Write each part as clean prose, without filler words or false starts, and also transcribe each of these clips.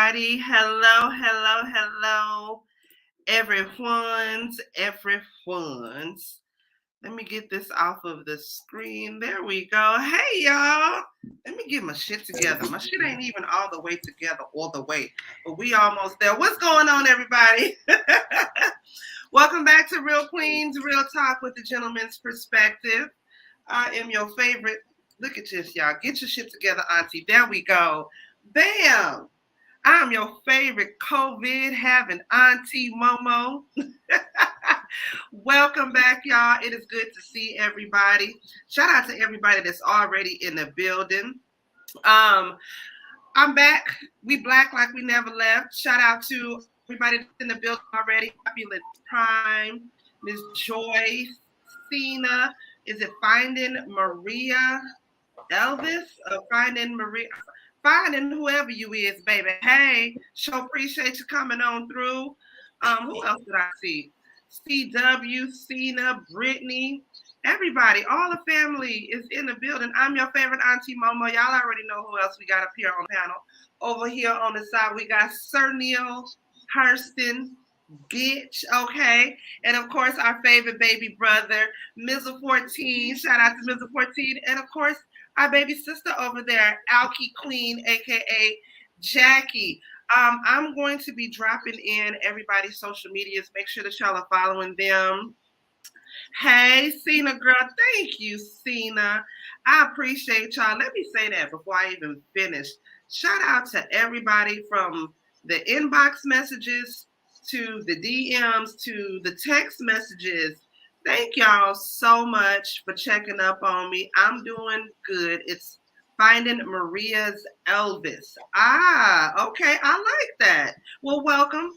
everybody. Hello, everyone's. Let me get this off of the screen. There we go. Hey, y'all. Let me get my shit together. My shit ain't even all the way together, but we almost there. What's going on, everybody? Welcome back to Real Queens Real Talk with the Gentleman's Perspective. I am your favorite. Look at this, y'all. Get your shit together, auntie. There we go. Bam! I'm your favorite COVID having auntie Momo. Welcome back, y'all. It is good to see everybody. Shout out to everybody that's already in the building. I'm back. We black like we never left. Shout out to everybody that's in the building already. Fabulous Prime, Miss Joy, Cena. Is it Finding Maria Elvis? Finding whoever you is, baby. Hey, sure appreciate you coming on through. Who else did I see? CW, Cena, Brittany, everybody, all the family is in the building. I'm your favorite auntie Momo. Y'all already know who else we got up here on the panel. Over here on the side, we got Sir Neale Hurston Bih, okay? And of course, our favorite baby brother, Mizzle 14. Shout out to Mizzle 14. And of course, our baby sister over there, Alki Queen, aka Jackie. I'm going to be dropping in everybody's social medias. Make sure that y'all are following them. Hey, Cena girl, thank you, Cena. I appreciate y'all. Let me say that before I even finish. Shout out to everybody from the inbox messages to the DMs to the text messages. Thank y'all so much for checking up on me. I'm doing good. It's Finding Maria's Elvis. Okay. I like that. Well, welcome,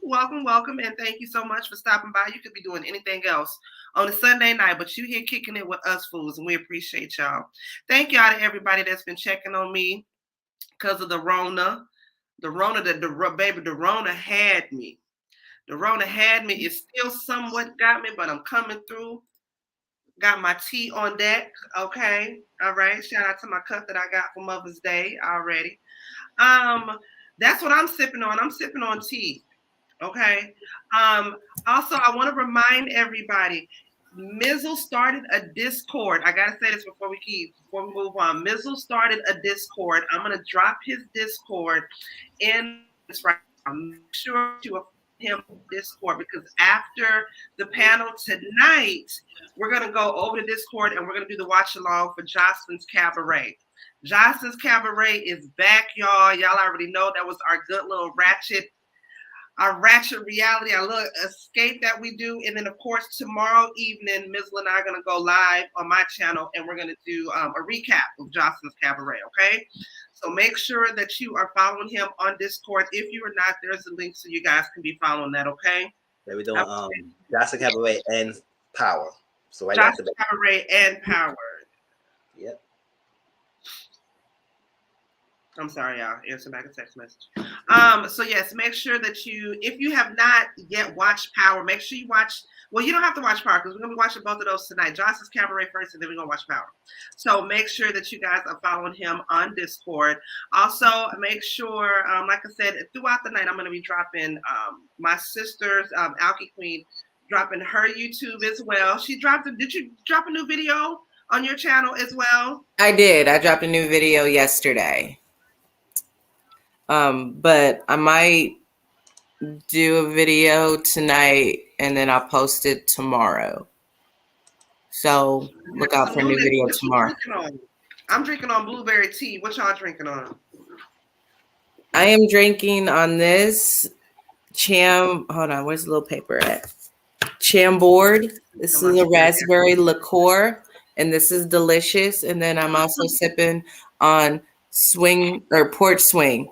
and thank you so much for stopping by. You could be doing anything else on a Sunday night, but you here kicking it with us fools, and we appreciate y'all. Thank y'all to everybody that's been checking on me because of the Rona. The Rona had me. The Rona had me. It still somewhat got me, but I'm coming through. Got my tea on deck. Okay. All right. Shout out to my cup that I got for Mother's Day already. That's what I'm sipping on. I'm sipping on tea. Okay. Also, I want to remind everybody, Mizzle started a Discord. I gotta say this before we move on. Mizzle started a Discord. I'm gonna drop his Discord in this right now. Make sure to him Discord, because after the panel tonight, we're going to go over to Discord and we're going to do the watch along for Jocelyn's Cabaret. Jocelyn's Cabaret is back, y'all. Y'all already know that was our good little ratchet reality, our little escape that we do. And then, of course, tomorrow evening, Mizzle and I are going to go live on my channel and we're going to do a recap of Jocelyn's Cabaret, okay? So make sure that you are following him on Discord. If you are not, there's a link so you guys can be following that, okay? Yeah, we're doing Jocelyn Cabaret and Power. So right Jocelyn Cabaret and Power. Yep. I'm sorry, y'all. Answer back a text message. So yes, make sure that if you have not yet watched Power, make sure you watch. Well, you don't have to watch Power because we're gonna be watching both of those tonight. Jocelyn's Cabaret first, and then we're gonna watch Power. So make sure that you guys are following him on Discord. Also, make sure, like I said, throughout the night, I'm gonna be dropping my sister's Alki Queen, dropping her YouTube as well. Did you drop a new video on your channel as well? I did. I dropped a new video yesterday. But I might do a video tonight and then I'll post it tomorrow. So look out for a new video tomorrow. I'm drinking on blueberry tea. What y'all drinking on? I am drinking on this hold on, where's the little paper at? Chambord. This is a raspberry liqueur, and this is delicious. And then I'm also sipping on Port Swing.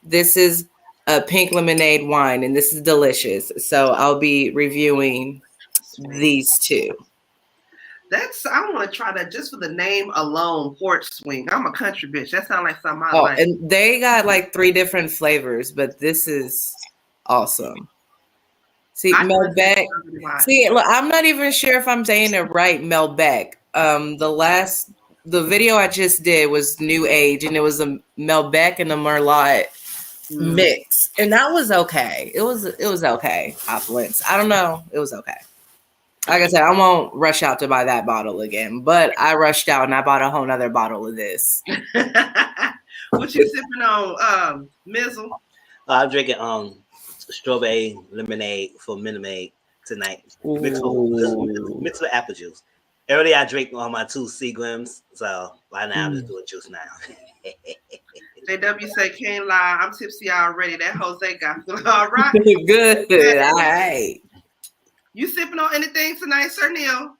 This is a pink lemonade wine, and this is delicious. So I'll be reviewing these two. I want to try that just for the name alone, Port Swing. I'm a country bitch. That sounds like something I like. And they got like 3 different flavors, but this is awesome. See, Melbeck. See, look, I'm not even sure if I'm saying it right, Melbeck. The video I just did was New Age, and it was a Melbeck and a Merlot mix, and that was okay. It was okay. Opulence. I don't know. It was okay. Like I said, I won't rush out to buy that bottle again, but I rushed out and I bought a whole nother bottle of this. What you sipping on, Mizzle? I'm drinking strawberry lemonade for Minute Maid tonight. Mixed with apple juice. Earlier I drank on my 2 Seagrams, so right now I'm just doing juice now. JW say, can't lie, I'm tipsy already. That Jose got all right. Good. All right. You sipping on anything tonight, Sir Neale?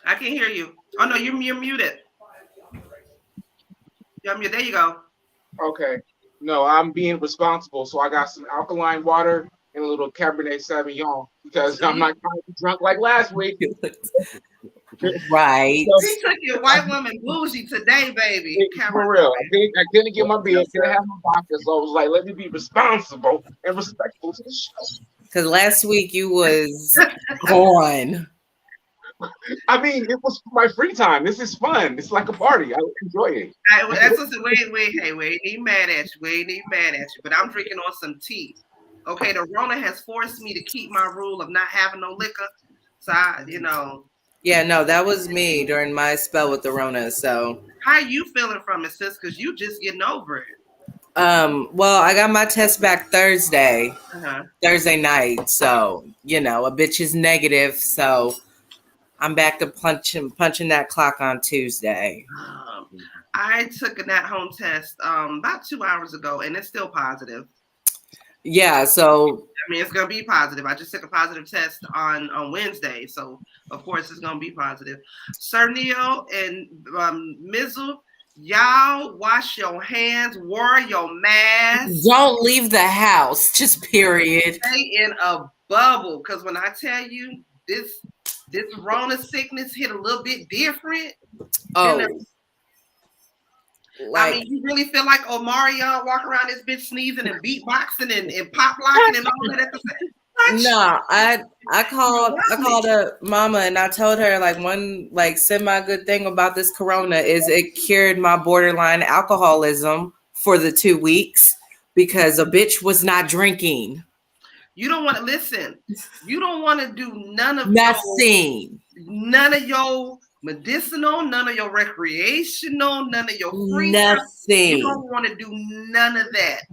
I can't hear you. Oh no, you're muted. You're muted. There you go. Okay. No, I'm being responsible. So I got some alkaline water and a little Cabernet Sauvignon because I'm not trying to be drunk like last week. Right. He took your white woman bougie today, baby. For real. I didn't get my beer, didn't have my vodka, so I was like, let me be responsible and respectful to the show. Because last week you was gone. I mean, it was my free time. This is fun. It's like a party. I enjoy it. That's what wait. Hey, we ain't even mad at you. We ain't even mad at you. But I'm drinking on some tea. Okay, the Rona has forced me to keep my rule of not having no liquor. So Yeah, no, that was me during my spell with the Rona. So how you feeling from it, sis? Because you just getting over it. Well, I got my test back Thursday night. So, a bitch is negative. So I'm back to punching that clock on Tuesday. I took an at-home test about 2 hours ago, and it's still positive. Yeah, so I mean, it's gonna be positive. I just took a positive test on Wednesday, so of course it's gonna be positive. Sir Neale and Mizzle, y'all wash your hands, wear your mask. Don't leave the house, just period. Stay in a bubble, because when I tell you this Rona sickness hit a little bit different. I mean, you really feel like Omarion walking around this bitch sneezing and beatboxing and pop locking and all that at the same time? No, I called a mama and I told her one semi good thing about this corona is it cured my borderline alcoholism for the 2 weeks because a bitch was not drinking. You don't want to listen. You don't want to do none of your medicinal, none of your recreational, none of your free nothing. Stuff. You don't want to do none of that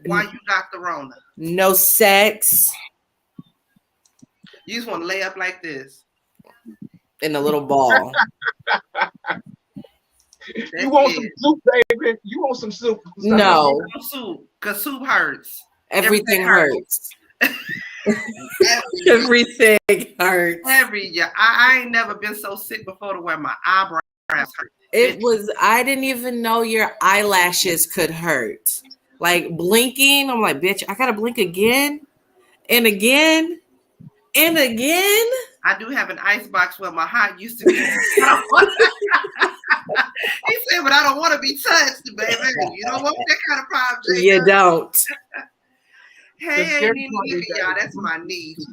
while you got the Rona. No sex. You just want to lay up like this in a little ball. You want some soup, baby? You want some soup? No soup, because soup hurts. Everything hurts. Everything hurts. I ain't never been so sick before to where my eyebrows hurt. I didn't even know your eyelashes could hurt. Like blinking, I'm like, bitch, I gotta blink again and again and again. I do have an ice box where my heart used to be. He said, but I don't want to be touched, baby. You don't want that kind of problem, Jay. You don't. Hey, look at y'all. That's my niece.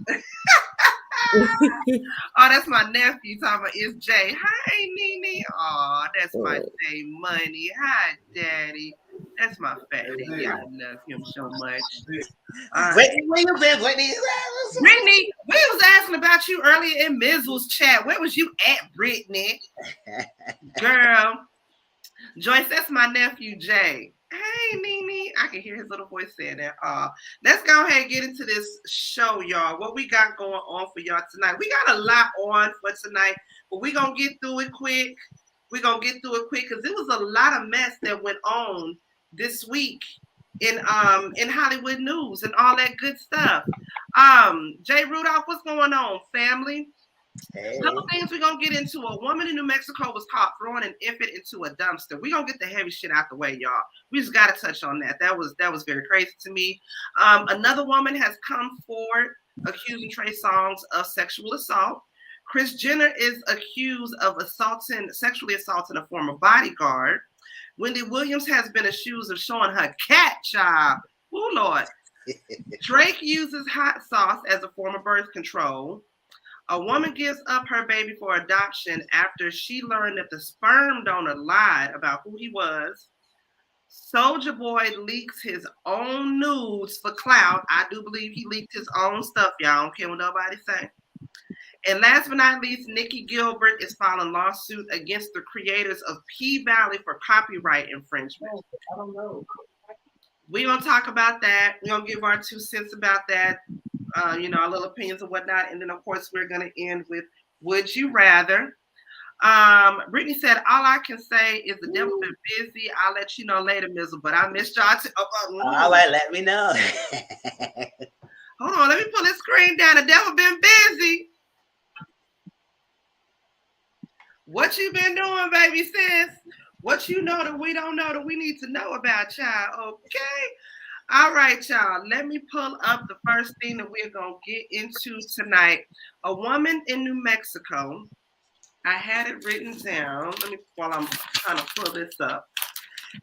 Oh, that's my nephew talking about it's Jay. Hi, Nene. Oh, that's my Jay Money. Hi, Daddy. That's my fat daddy. I love him so much. Whitney, where you been, Whitney? Brittany, we was asking about you earlier in Mizzle's chat. Where was you at, Brittany? Girl. Joyce, that's my nephew, Jay. Hey, Nene. I can hear his little voice saying that. Let's go ahead and get into this show, y'all. What we got going on for y'all tonight. We got a lot on for tonight, but we're going to get through it quick. Because it was a lot of mess that went on this week in Hollywood news and all that good stuff. Jay Rudolph, what's going on, family? Hey. A couple things we're going to get into. A woman in New Mexico was caught throwing an infant into a dumpster. We're going to get the heavy shit out the way, y'all. We just got to touch on that. That was very crazy to me. Another woman has come forward accusing Trey Songz of sexual assault. Kris Jenner is accused of sexually assaulting a former bodyguard. Wendy Williams has been accused of showing her cat child. Oh, Lord. Drake uses hot sauce as a form of birth control. A woman gives up her baby for adoption after she learned that the sperm donor lied about who he was. Soulja Boy leaks his own nudes for clout. I do believe he leaked his own stuff, y'all. I don't care what nobody say. And last but not least, Nicci Gilbert is filing lawsuit against the creators of P-Valley for copyright infringement. I don't know. We're going to talk about that. We're going to give our 2 cents about that, our little opinions and whatnot. And then, of course, we're going to end with Would You Rather? Brittany said, all I can say is the devil been busy. I'll let you know later, Mizzle, but I missed y'all. All right, let me know. Hold on, let me pull this screen down. The devil been busy. What you been doing, baby sis? What you know that we don't know that we need to know about, y'all, okay? All right, y'all. Let me pull up the first thing that we're going to get into tonight. A woman in New Mexico. I had it written down. Let me, while I'm trying to pull this up.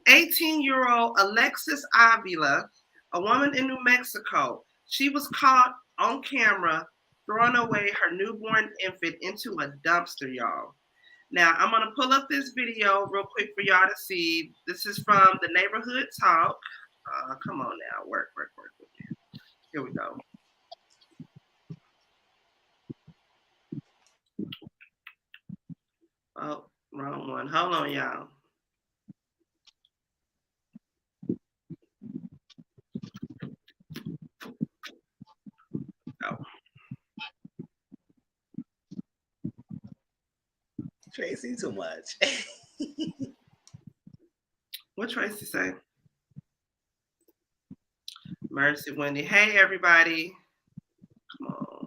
18-year-old Alexis Avila, a woman in New Mexico. She was caught on camera throwing away her newborn infant into a dumpster, y'all. Now, I'm going to pull up this video real quick for y'all to see. This is from the Neighborhood Talk. Come on now. Work with me. Here we go. Oh, wrong one. Hold on, y'all. Oh. Tracy, too much. What Tracy say? Mercy, Wendy. Hey, everybody. Come on.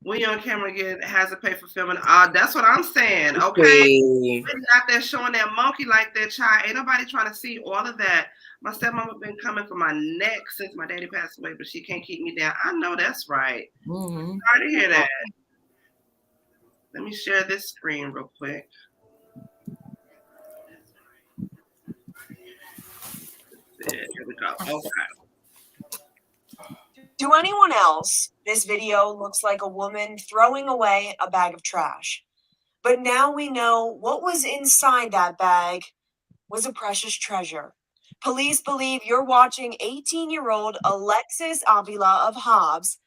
When you're on camera again, has to pay for filming. That's what I'm saying. Okay. Wendy out there showing that monkey like that, child. Ain't nobody trying to see all of that. My stepmama been coming for my neck since my daddy passed away, but she can't keep me down. I know that's right. Mm-hmm. Sorry to hear that. Let me share this screen real quick. Here we go. Okay. To anyone else, this video looks like a woman throwing away a bag of trash. But now we know what was inside that bag was a precious treasure. Police believe you're watching 18-year-old Alexis Avila of Hobbs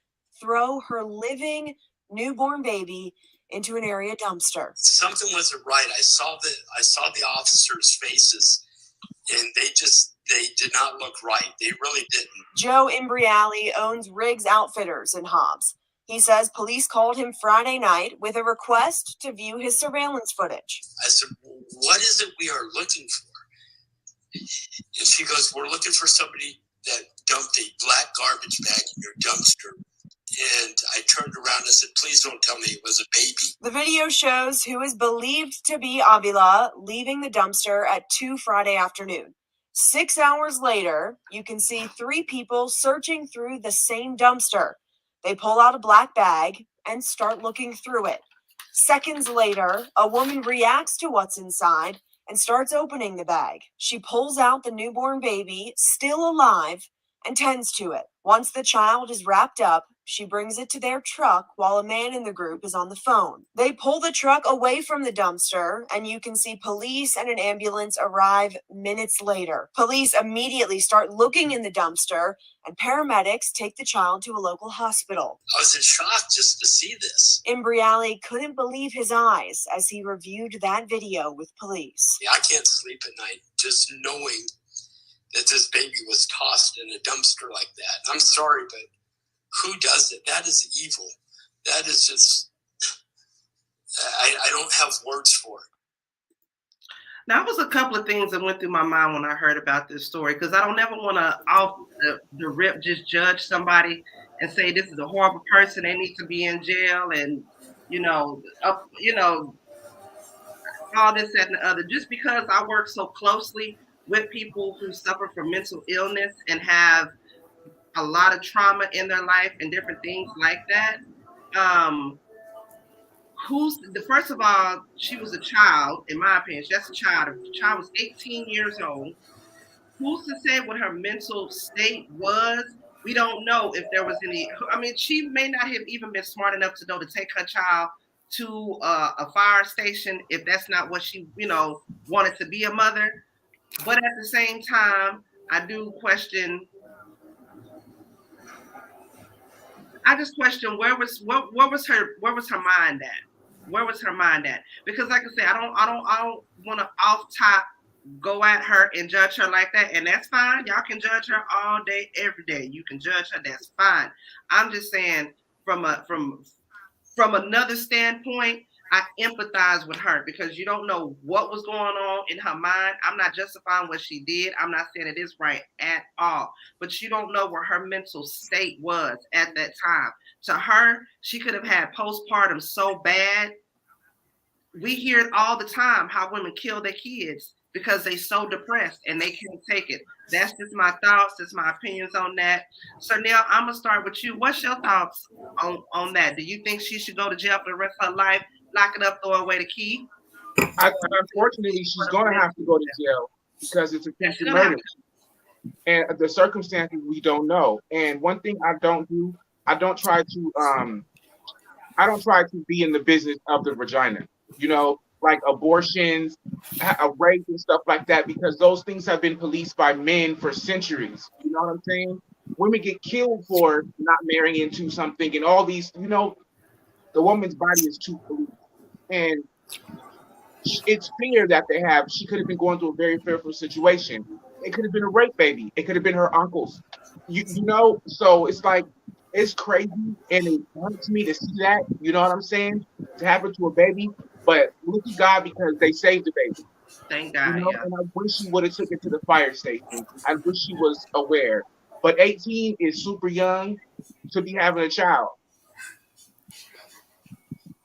throw her living newborn baby into an area dumpster. Something wasn't right. I saw the officers' faces, and they did not look right. They really didn't. Joe Imbriali owns Riggs Outfitters in Hobbs. He says police called him Friday night with a request to view his surveillance footage. I said, what is it we are looking for? And she goes, we're looking for somebody that dumped a black garbage bag in your dumpster. And I turned around and said, please don't tell me it was a baby. The video shows who is believed to be Avila leaving the dumpster at 2 Friday afternoon. 6 hours later, you can see 3 people searching through the same dumpster. They pull out a black bag and start looking through it. Seconds later, a woman reacts to what's inside and starts opening the bag. She pulls out the newborn baby, still alive, and tends to it. Once the child is wrapped up, she brings it to their truck while a man in the group is on the phone. They pull the truck away from the dumpster, and you can see police and an ambulance arrive minutes later. Police immediately start looking in the dumpster, and paramedics take the child to a local hospital. I was in shock just to see this. Imbriali couldn't believe his eyes as he reviewed that video with police. Yeah, I can't sleep at night just knowing that this baby was tossed in a dumpster like that. I'm sorry, but who does it? That is evil. That is just, I don't have words for it. Now, there was a couple of things that went through my mind when I heard about this story, because I don't ever want to off the rip just judge somebody and say this is a horrible person, they need to be in jail, and all this, that, and the other. Just because I work so closely with people who suffer from mental illness and have a lot of trauma in their life and different things like that. First of all, she was a child, in my opinion. That's a child. If the child was 18 years old, who's to say what her mental state was We don't know if there was any. I mean, she may not have even been smart enough to know to take her child to a fire station if that's not what she, wanted to be a mother. But at the same time, I do question. I just question where was her mind at? Where was her mind at? Because like I said, I don't want to off top go at her and judge her like that, and that's fine. Y'all can judge her all day, every day. You can judge her. That's fine. I'm just saying from another standpoint, I empathize with her because you don't know what was going on in her mind. I'm not justifying what she did. I'm not saying it is right at all, but you don't know where her mental state was at that time. To her, she could have had postpartum so bad. We hear it all the time how women kill their kids because they're so depressed and they can't take it. That's just my thoughts. That's my opinions on that. So Neale, I'm gonna start with you. What's your thoughts on that? Do you think she should go to jail for the rest of her life, lock it up, throw away the key? Unfortunately, she's going to have to go to jail because it's attempted murder, and the circumstances we don't know. And one thing I don't do, I don't try to be in the business of the vagina. Like abortions, rape, and stuff like that, because those things have been policed by men for centuries. You know what I'm saying? Women get killed for not marrying into something, and all these. The woman's body is too policed, and it's fear that they have. She could have been going through a very fearful situation. It could have been a rape baby. It could have been her uncle's. So it's like, it's crazy, and it hurts me to see that. You know what I'm saying? To happen to a baby, but look at God because they saved the baby. Thank God. And I wish she would have took it to the fire station. I wish she was aware. But 18 is super young to be having a child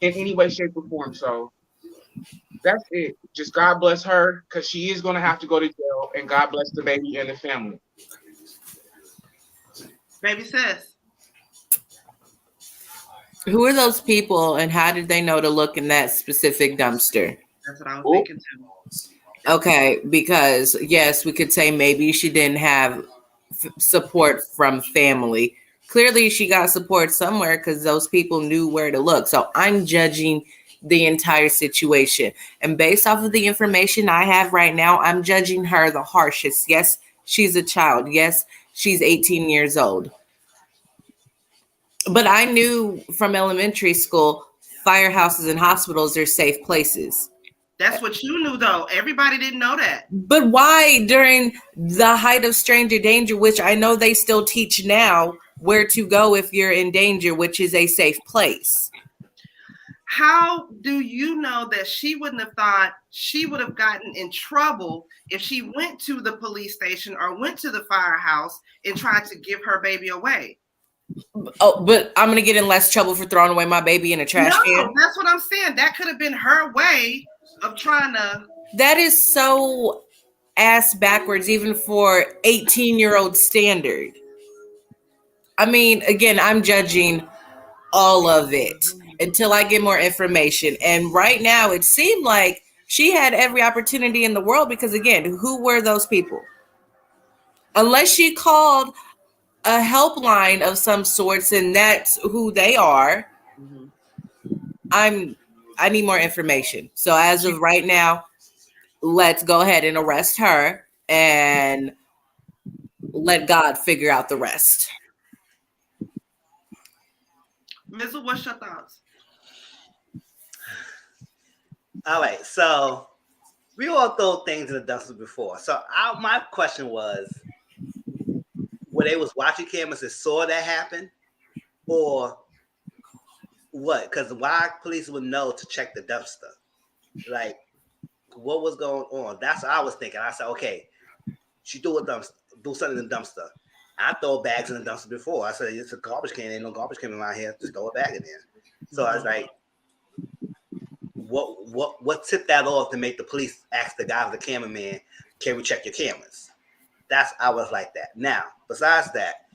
in any way, shape, or form. So that's it. Just God bless her, because she is going to have to go to jail, and God bless the baby and the family. Baby sis. Who are those people, and how did they know to look in that specific dumpster? That's what I was thinking too. Okay, because yes, we could say maybe she didn't have support from family. Clearly, she got support somewhere because those people knew where to look. So I'm judging the entire situation. And based off of the information I have right now, I'm judging her the harshest. Yes, she's a child. Yes, she's 18 years old. But I knew from elementary school, firehouses and hospitals are safe places. That's what you knew, though. Everybody didn't know that. But why, during the height of stranger danger, which I know they still teach now, where to go if you're in danger, which is a safe place? How do you know that she wouldn't have thought she would have gotten in trouble if she went to the police station or went to the firehouse and tried to give her baby away? Oh, but I'm going to get in less trouble for throwing away my baby in a trash can? That's what I'm saying. That could have been her way of trying to. That is so ass backwards, even for 18-year-old standard. I mean, again, I'm judging all of it until I get more information. And right now, it seemed like she had every opportunity in the world because, again, who were those people? Unless she called a helpline of some sorts, and that's who they are. Mm-hmm. I need more information. So as of right now, let's go ahead and arrest her and let God figure out the rest. Mizzle, what's your thoughts? All right, so we all throw things in the dumpster before. So my question was, were they was watching cameras and saw that happen, or what? Because why police would know to check the dumpster? Like, what was going on? That's what I was thinking. I said, okay, she do something in the dumpster. I throw bags in the dumpster before. I said, it's a garbage can. Ain't no garbage can around here. Just throw a bag in there. So I was like, what tipped that off to make the police ask the guy, the cameraman, can we check your cameras? I was like that. Now, besides that,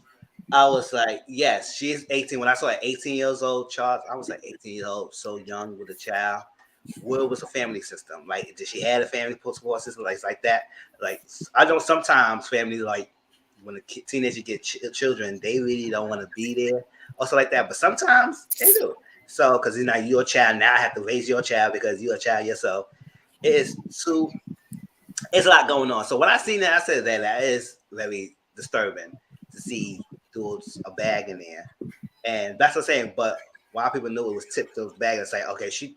I was like, yes, she's 18. When I saw an 18 years old charge, I was like 18 years old, so young with a child. Where was her family system? Like, did she have a family support system like that? Like, I know sometimes families like when the teenagers get children, they really don't want to be there, also like that. But sometimes they do. So, because you're your child, now I have to raise your child because you're a child yourself. It's a lot going on. So when I seen that, I said that is very disturbing to see dudes a bag in there, and that's what I'm saying. But while people knew it was tipped the bag and say, okay, she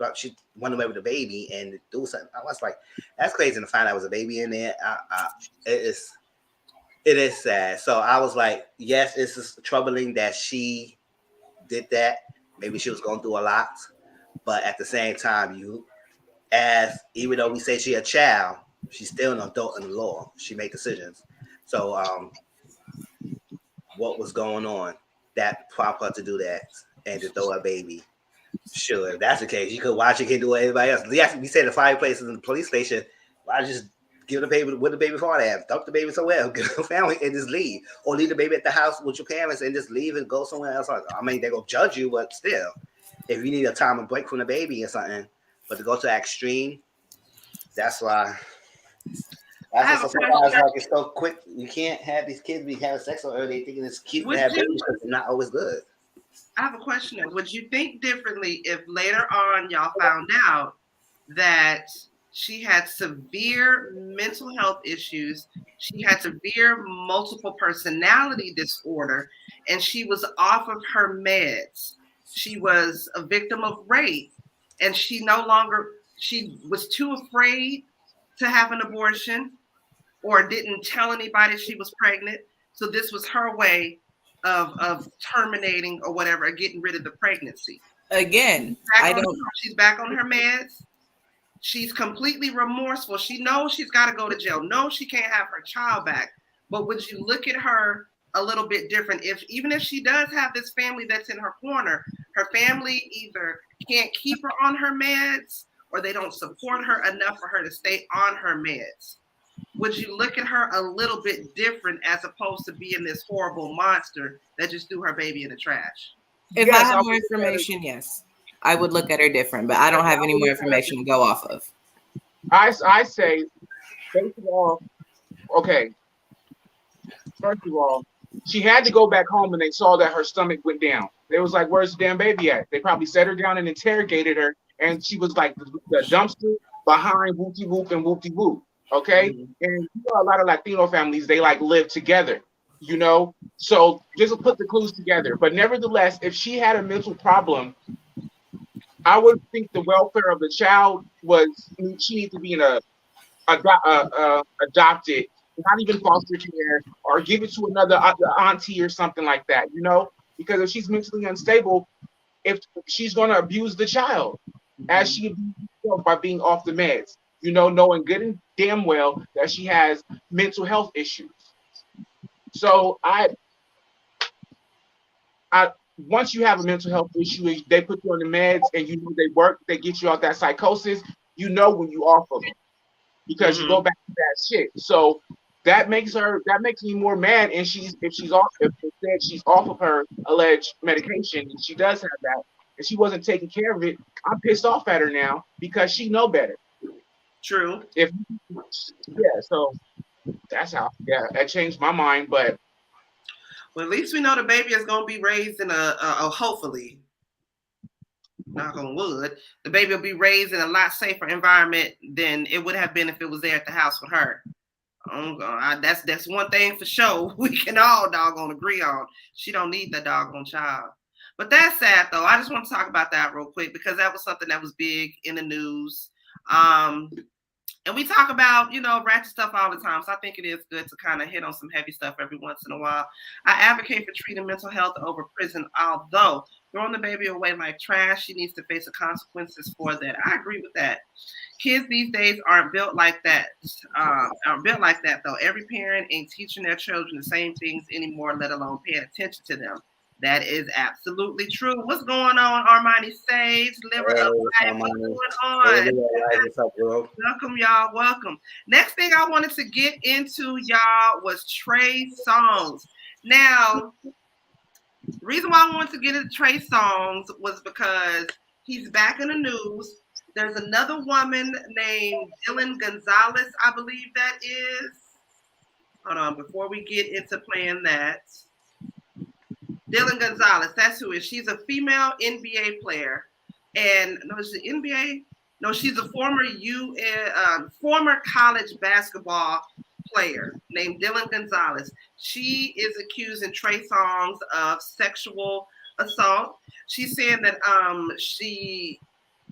went away with the baby and do something. I was like, that's crazy to find out was a baby in there. It is sad. So I was like, yes, it's just troubling that she did that. Maybe she was going through a lot, but at the same time, even though we say she a child, she's still an adult in the law. She made decisions. So what was going on that prompt her to do that and to throw a baby? Sure, if that's the case, you could watch it, can do what everybody else. Yes, we say the fireplace in the police station. Why just give the baby with the baby father at? Dump the baby somewhere, get a family, and just leave, or leave the baby at the house with your parents and just leave and go somewhere else. I mean, they're gonna judge you, but still, if you need a time and break from the baby or something, but to go to the extreme, that's why. That's what's surprised. Like it's so quick. You can't have these kids be having sex so early, thinking it's cute to have babies, but it's not always good. I have a question. Would you think differently if later on y'all found out that she had severe mental health issues, she had severe multiple personality disorder, and she was off of her meds? She was a victim of rape, and she was too afraid to have an abortion or didn't tell anybody she was pregnant. So this was her I of terminating or whatever, getting rid of the pregnancy. Again, she's back on her meds. She's completely remorseful. She knows she's got to go to jail. No, she can't have her child back. But would you look at her a little bit different even if she does have this family that's in her corner? Her family either can't keep her on her meds or they don't support her enough for her to stay on her meds. Would you look at her a little bit different as opposed to being this horrible monster that just threw her baby in the trash? If I have more information, yes, I would look at her different, but I don't have any more information to go off of. I say, first of all, she had to go back home and they saw that her stomach went down. They was like, where's the damn baby at? They probably set her down and interrogated her, and she was like the dumpster behind whoopty whoop and whoopty whoop. Okay, and you know, a lot of Latino families, they like live together, you know, so just put the clues together. But nevertheless, if she had a mental problem, I would think the welfare of the child she needs to be adopted, not even foster care, or give it to another auntie or something like that, you know, because if she's mentally unstable, if she's going to abuse the child as she abused herself by being off the meds. You know, knowing good and damn well that she has mental health issues. So once you have a mental health issue, they put you on the meds and you know they work, they get you out that psychosis, you know when you off of it. Because you go back to that shit. So that makes me more mad. And if she's off of her alleged medication, and she does have that, and she wasn't taking care of it, I'm pissed off at her now because she know better. True. So that's how. Yeah, that changed my mind. But well, at least we know the baby is going to be raised in a hopefully, knock on wood, the baby will be raised in a lot safer environment than it would have been if it was there at the house with her. That's one thing for sure. We can all doggone agree on. She don't need the doggone child. But that's sad though. I just want to talk about that real quick because that was something that was big in the news. And we talk about, you know, ratchet stuff all the time. So I think it is good to kind of hit on some heavy stuff every once in a while. I advocate for treating mental health over prison, although throwing the baby away like trash, she needs to face the consequences for that. I agree with that. Kids these days aren't built like that. Though. Every parent ain't teaching their children the same things anymore, let alone paying attention to them. That is absolutely true. What's going on, Armani Sage? Liver of life. What's going on? What's up, bro? Welcome, y'all. Welcome. Next thing I wanted to get into, y'all, was Trey songs. Now, the reason why I wanted to get into Trey songs was because he's back in the news. There's another woman named Dylan Gonzalez, I believe that is. Hold on, before we get into playing that, Dylan Gonzalez, that's who it is. She's a female NBA player. And no, is it NBA? No, she's a former former college basketball player named Dylan Gonzalez. She is accusing Trey Songz of sexual assault. She's saying that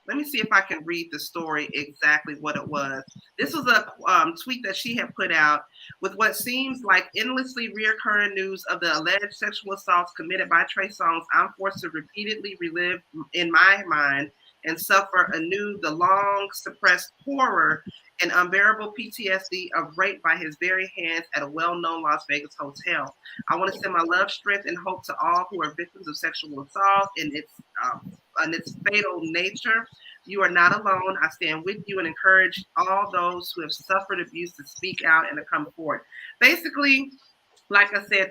let me see if I can read the story exactly what it was. This was a tweet that she had put out with what seems like endlessly reoccurring news of the alleged sexual assaults committed by Trey Songz. I'm forced to repeatedly relive in my mind and suffer anew the long suppressed horror and unbearable PTSD of rape by his very hands at a well-known Las Vegas hotel. I want to send my love, strength, and hope to all who are victims of sexual assault and its fatal nature. You are not alone. I stand with you and encourage all those who have suffered abuse to speak out and to come forward. Basically, like I said,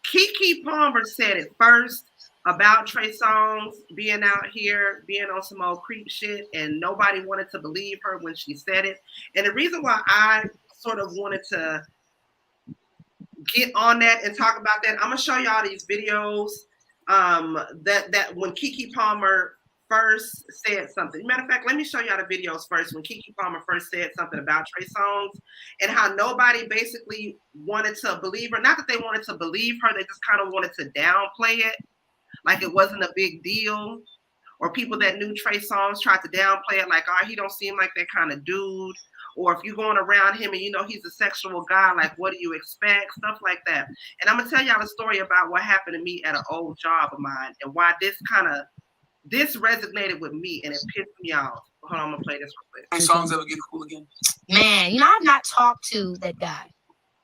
Keke Palmer said it first about Trey Songz being out here, being on some old creep shit, and nobody wanted to believe her when she said it. And the reason why I sort of wanted to get on that and talk about that, I'm gonna show y'all these videos that when Keke Palmer first said something. Matter of fact, let me show y'all the videos first when Keke Palmer first said something about Trey Songz and how nobody basically wanted to believe her. Not that they wanted to believe her, they just kind of wanted to downplay it. Like it wasn't a big deal, or people that knew Trey Songz tried to downplay it, like, oh, he don't seem like that kind of dude. Or if you're going around him and you know he's a sexual guy, like, what do you expect? Stuff like that. And I'm gonna tell y'all a story about what happened to me at an old job of mine and why this resonated with me and it pissed me off. Hold on, I'm gonna play this real quick. Trey Songz ever get cool again? Man, you know, I've not talked to that guy.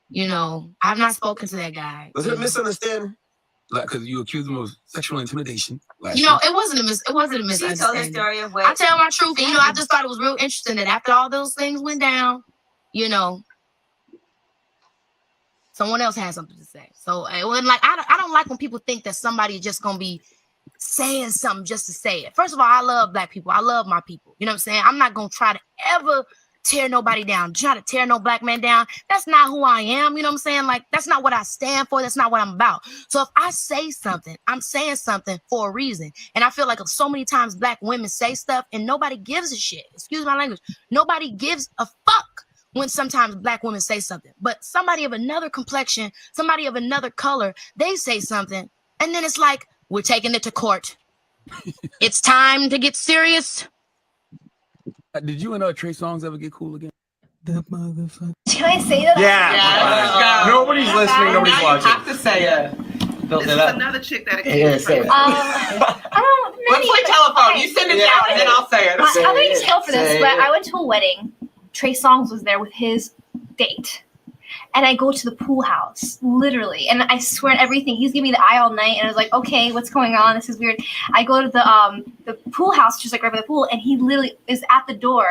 You know, I've not spoken to that guy. Was it a misunderstanding? Like, because you accused him of sexual intimidation. You know, it wasn't a misunderstanding. She told the story of what I tell my truth, and you know, I just thought it was real interesting that after all those things went down, you know, someone else had something to say. So it wasn't like I don't like when people think that somebody is just gonna be saying something just to say it. First of all, I love Black people. I love my people. You know what I'm saying? I'm not gonna try to ever tear nobody down, try to tear no Black man down. That's not who I am. You know what I'm saying? Like, that's not what I stand for. That's not what I'm about. So if I say something, I'm saying something for a reason. And I feel like so many times Black women say stuff and nobody gives a shit. Excuse my language. Nobody gives a fuck when sometimes Black women say something. But somebody of another complexion, somebody of another color, they say something. And then it's like, we're taking it to court. It's time to get serious. Did you and Trey Songz ever get cool again? That motherfucker. Can I say that? Yeah. Nobody's listening. Nobody's watching. I have to say it. This is another chick that accused Trey. I don't. Let's play telephone. Okay. You send it down, and then I'll say it. I'm going to jail for this, but I went to a wedding. Trey Songz was there with his date. And I go to the pool house, literally. And I swear everything. He's giving me the eye all night. And I was like, okay, what's going on? This is weird. I go to the pool house, just like right by the pool. And he literally is at the door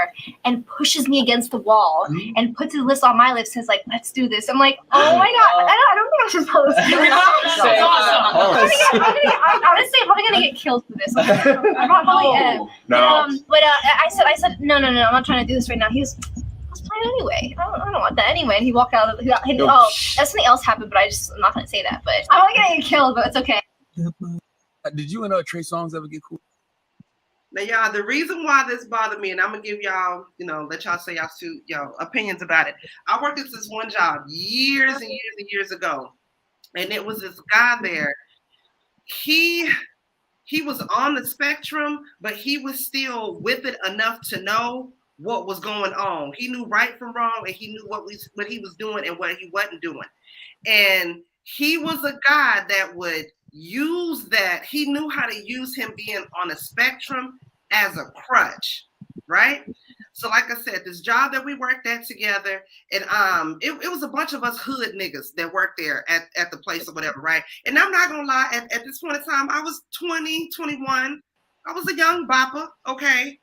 and pushes me against the wall and puts his lips on my lips and says, like, let's do this. I'm like, oh my God. I don't think I'm supposed to. Honestly, I'm probably going to get killed for this. I probably am. But I said, no, I'm not trying to do this right now. He was... Anyway, I don't want that anyway. And he walked out. That's something else happened, but I'm not gonna say that. But I'm not gonna get killed, but it's okay. Did you and Trey Songz ever get cool? Now, y'all, the reason why this bothered me, and I'm gonna give y'all, let y'all say y'all opinions about it. I worked at this one job years and years and years ago, and it was this guy there. He was on the spectrum, but he was still with it enough to know what was going on. He knew right from wrong, and he knew what he was doing and what he wasn't doing. And he was a guy that would use that. He knew how to use him being on a spectrum as a crutch, right? So like I said, this job that we worked at together, and it was a bunch of us hood niggas that worked there at the place or whatever, right? And I'm not gonna lie, at this point in time, I was 20, 21. I was a young bopper, okay?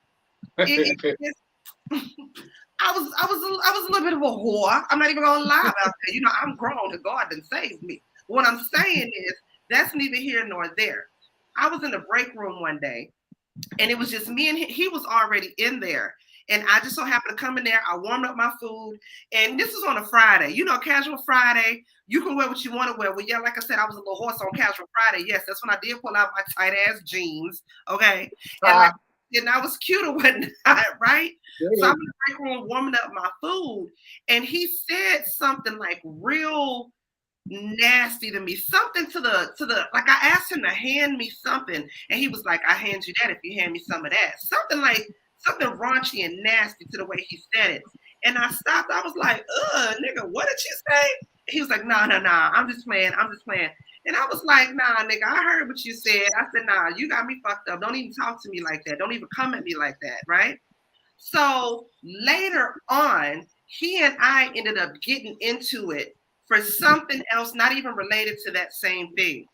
I was a little bit of a whore. I'm not even gonna lie about that. I'm grown and God done saved me. What I'm saying is that's neither here nor there. I was in the break room one day, and it was just me and him. He was already in there, And I just so happened to come in there. I warmed up my food. And this is on a Friday. You know, casual Friday. You can wear what you want to wear. Well, yeah, like I said, I was a little horse on casual Friday. Yes, that's when I did pull out my tight ass jeans. Okay. And I was cute or whatnot, right? So I'm in the break room warming up my food. And he said something like real nasty to me. Something to the like I asked him to hand me something. And he was like, I hand you that if you hand me some of that. Something raunchy and nasty to the way he said it. And I stopped. I was like, nigga, what did you say? He was like, nah, I'm just playing. And I was like, nah, nigga, I heard what you said. I said, nah, you got me fucked up. Don't even talk to me like that. Don't even come at me like that, right? So later on, he and I ended up getting into it for something else, not even related to that same thing.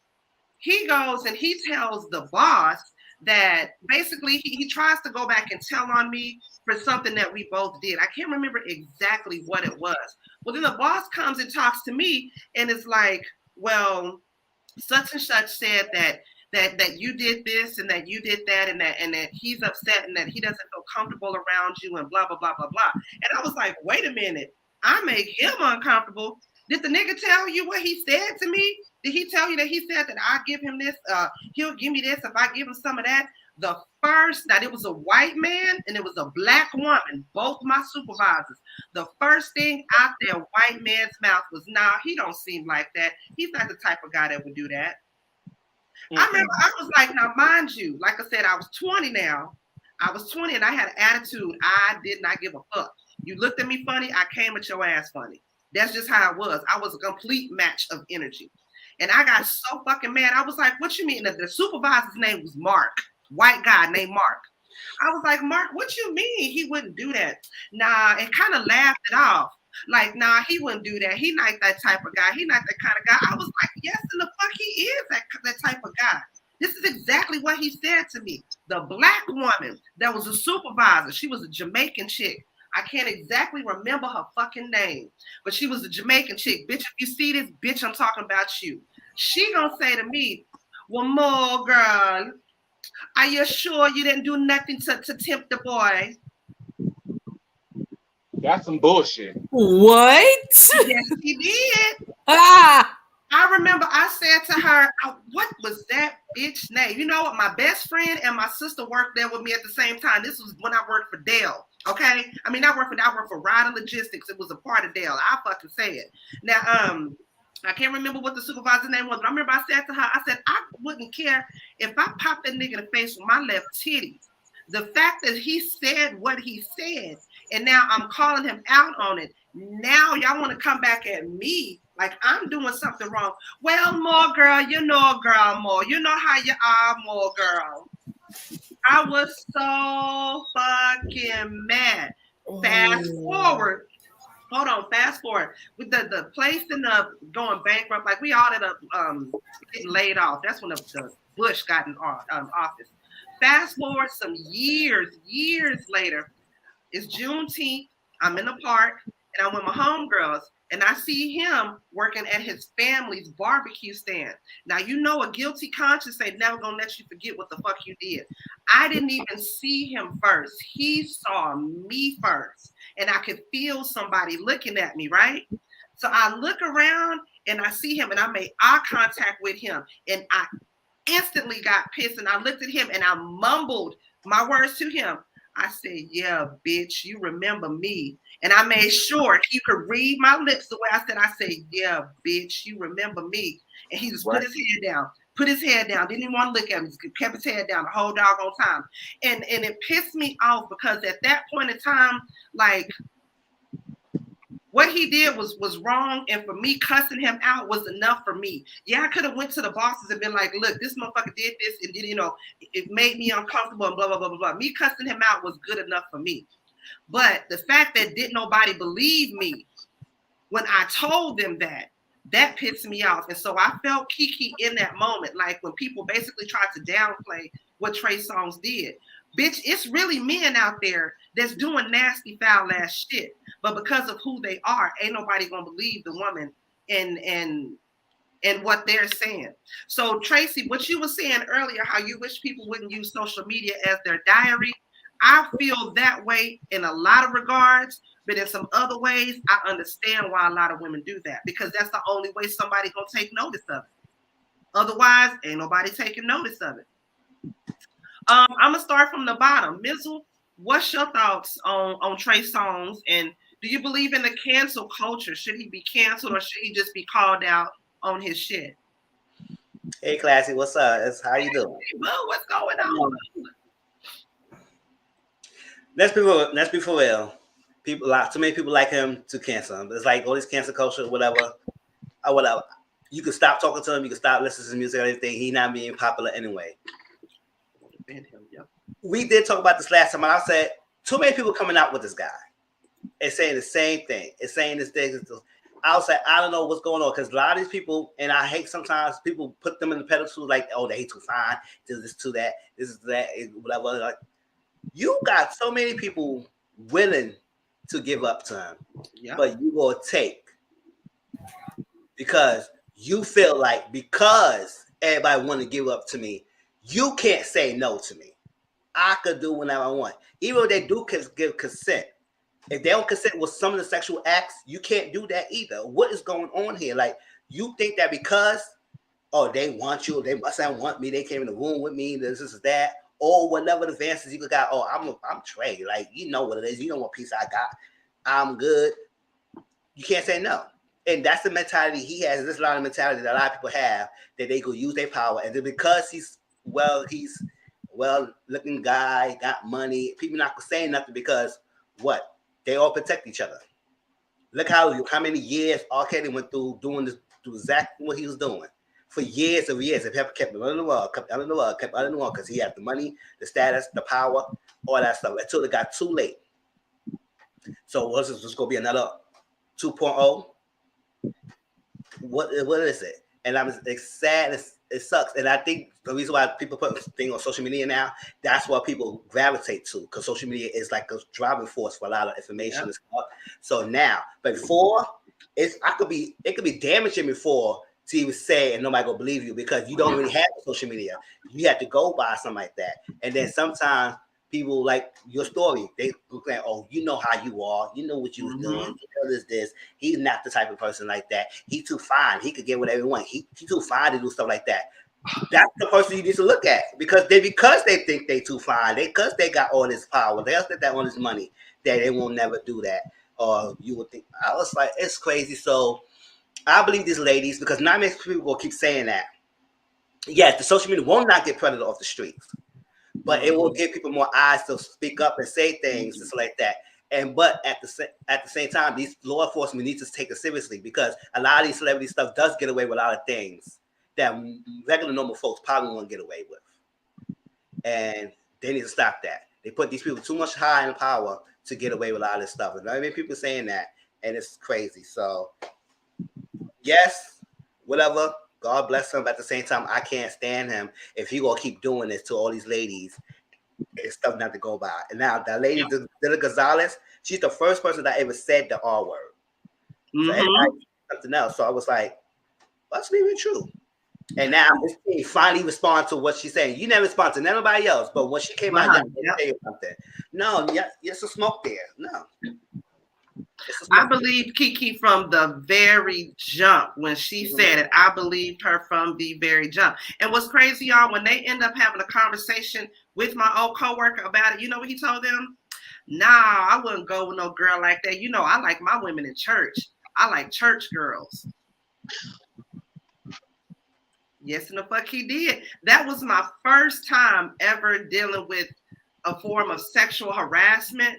He goes and he tells the boss that basically he tries to go back and tell on me for something that we both did. I can't remember exactly what it was. Well, then the boss comes and talks to me and it's like, well, such and such said that you did this and that you did that and that he's upset and that he doesn't feel comfortable around you and blah, blah, blah, blah, blah. And I was like, wait a minute, I make him uncomfortable. Did the nigga tell you what he said to me? Did he tell you that he said that I give him this, he'll give me this if I give him some of that? The first, that it was a white man and it was a black woman, both my supervisors. The first thing out their white man's mouth was, nah, he don't seem like that. He's not the type of guy that would do that. I remember I was like, now mind you, like I said, I was 20 now. I was 20 and I had an attitude. I did not give a fuck. You looked at me funny, I came at your ass funny. That's just how I was. I was a complete match of energy. And I got so fucking mad. I was like, what you mean? The supervisor's name was Mark. White guy named Mark. I was like, Mark, what you mean he wouldn't do that? Nah, and kind of laughed it off. Like, nah, he wouldn't do that. He not that type of guy. He not that kind of guy. I was like, yes, and the fuck he is that type of guy. This is exactly what he said to me. The black woman that was a supervisor, she was a Jamaican chick. I can't exactly remember her fucking name, but she was a Jamaican chick. Bitch, if you see this, bitch, I'm talking about you. She gonna say to me, well, more girl, are you sure you didn't do nothing to tempt the boy? That's some bullshit. What? Yes, he did. I remember I said to her, what was that bitch name? You know what? My best friend and my sister worked there with me at the same time. This was when I worked for Dell. Okay. I mean, I worked for Ryder Logistics. It was a part of Dell. I'll fucking say it. Now, I can't remember what the supervisor's name was, but I remember I said to her, I said, I wouldn't care if I popped that nigga in the face with my left titty. The fact that he said what he said, and now I'm calling him out on it. Now y'all want to come back at me like I'm doing something wrong. Well, more girl, you know, girl, more. You know how you are, more girl. I was so fucking mad. Fast forward. Hold on, fast forward. With the place ended up going bankrupt. Like we all ended up getting laid off. That's when the Bush got in office. Fast forward some years later. It's Juneteenth. I'm in the park and I'm with my homegirls. And I see him working at his family's barbecue stand. Now, you know a guilty conscience ain't never gonna let you forget what the fuck you did. I didn't even see him first. He saw me first. And I could feel somebody looking at me, right? So I look around and I see him and I made eye contact with him. And I instantly got pissed and I looked at him and I mumbled my words to him. I said, yeah, bitch, you remember me. And I made sure he could read my lips the way I said, yeah, bitch, you remember me. And he just put his head down, didn't even want to look at me, just kept his head down the whole doggone time. And it pissed me off because at that point in time, like, what he did was wrong, and for me cussing him out was enough for me. Yeah, I could have went to the bosses and been like, look, this motherfucker did this, and then, you know, it made me uncomfortable and blah, blah, blah, blah, blah. Me cussing him out was good enough for me. But the fact that didn't nobody believe me when I told them that pissed me off. And so I felt kiki in that moment, like when people basically tried to downplay what Trey Songz did. Bitch, it's really men out there that's doing nasty, foul ass shit. But because of who they are, ain't nobody gonna believe the woman and what they're saying. So Tracy, what you were saying earlier, how you wish people wouldn't use social media as their diary, I feel that way in a lot of regards, but in some other ways, I understand why a lot of women do that, because that's the only way somebody's gonna take notice of it. Otherwise, ain't nobody taking notice of it. I'm gonna start from the bottom. Mizzle, what's your thoughts on Trey Songz, and do you believe in the cancel culture? Should he be canceled, or should he just be called out on his shit? Hey, Classy, what's up? How you doing? Hey, bro, what's going on? Let's be for real. Too many people like him to cancel him. It's like all this cancel culture, whatever. You can stop talking to him. You can stop listening to his music or anything. He not being popular anyway. We did talk about this last time, and I said too many people coming out with this guy and saying the same thing. It's saying this thing. I was like, I don't know what's going on, because a lot of these people, and I hate sometimes people put them in the pedestal like, oh, they too fine. This to that. This is that. Whatever. Like, you got so many people willing to give up to him, but you will take because you feel like because everybody want to give up to me, you can't say no to me. I could do whatever I want, even if they do give consent. If they don't consent with some of the sexual acts, you can't do that either. What is going on here? Like, you think that because they want you, they must not want me, they came in the room with me, this is that. Or whatever the advances you got. Oh, I'm Trey. Like, you know what it is. You know what piece I got. I'm good. You can't say no. And that's the mentality he has. There's a lot of mentality that a lot of people have, that they go use their power. And then because he's well-looking guy, got money, people not saying nothing because what? They all protect each other. Look how many years R. Kelly went through doing this, do exactly what he was doing. For years and years, if he kept it under the wall, because he had the money, the status, the power, all that stuff, until it got too late. So was this just going to be another 2.0? What is it? And it's sad. It sucks. And I think the reason why people put things on social media now, that's what people gravitate to, because social media is like a driving force for a lot of information and stuff. So now, before, it could be damaging before to even say, and nobody gonna believe you because you don't really have social media. You have to go by something like that. And then sometimes people like your story, they look like, oh, you know how you are, you know what you was doing, you know this. He's not the type of person like that. He's too fine. He could get whatever he wants. He's too fine to do stuff like that. That's the person you need to look at, because they think they too fine. Because they got all this power, they got all this money, that they won't never do that. Or you would think, I was like, it's crazy. So I believe these ladies, because not many people will keep saying that. Yes, the social media will not get predator off the streets, but it will give people more eyes to speak up and say things just like that. But at the same time, these law enforcement need to take it seriously, because a lot of these celebrity stuff does get away with a lot of things that regular normal folks probably won't get away with. And they need to stop that. They put these people too much high in power to get away with a lot of this stuff. And I mean, people saying that, and it's crazy. So yes, whatever. God bless him. But at the same time, I can't stand him if he gonna keep doing this to all these ladies. It's stuff not to go by. And now that lady, Dilla Gonzalez, she's the first person that ever said the R word. So everybody something else. So I was like, that's even true. And now he finally responded to what she's saying. You never respond to nobody else, but when she came out, say something. No, it's a smoke there. No. I believe Kiki from the very jump. When she said it, I believed her from the very jump. And what's crazy, y'all, when they end up having a conversation with my old coworker about it, you know what he told them? Nah, I wouldn't go with no girl like that. You know, I like my women in church. I like church girls. Yes, and the fuck he did. That was my first time ever dealing with a form of sexual harassment.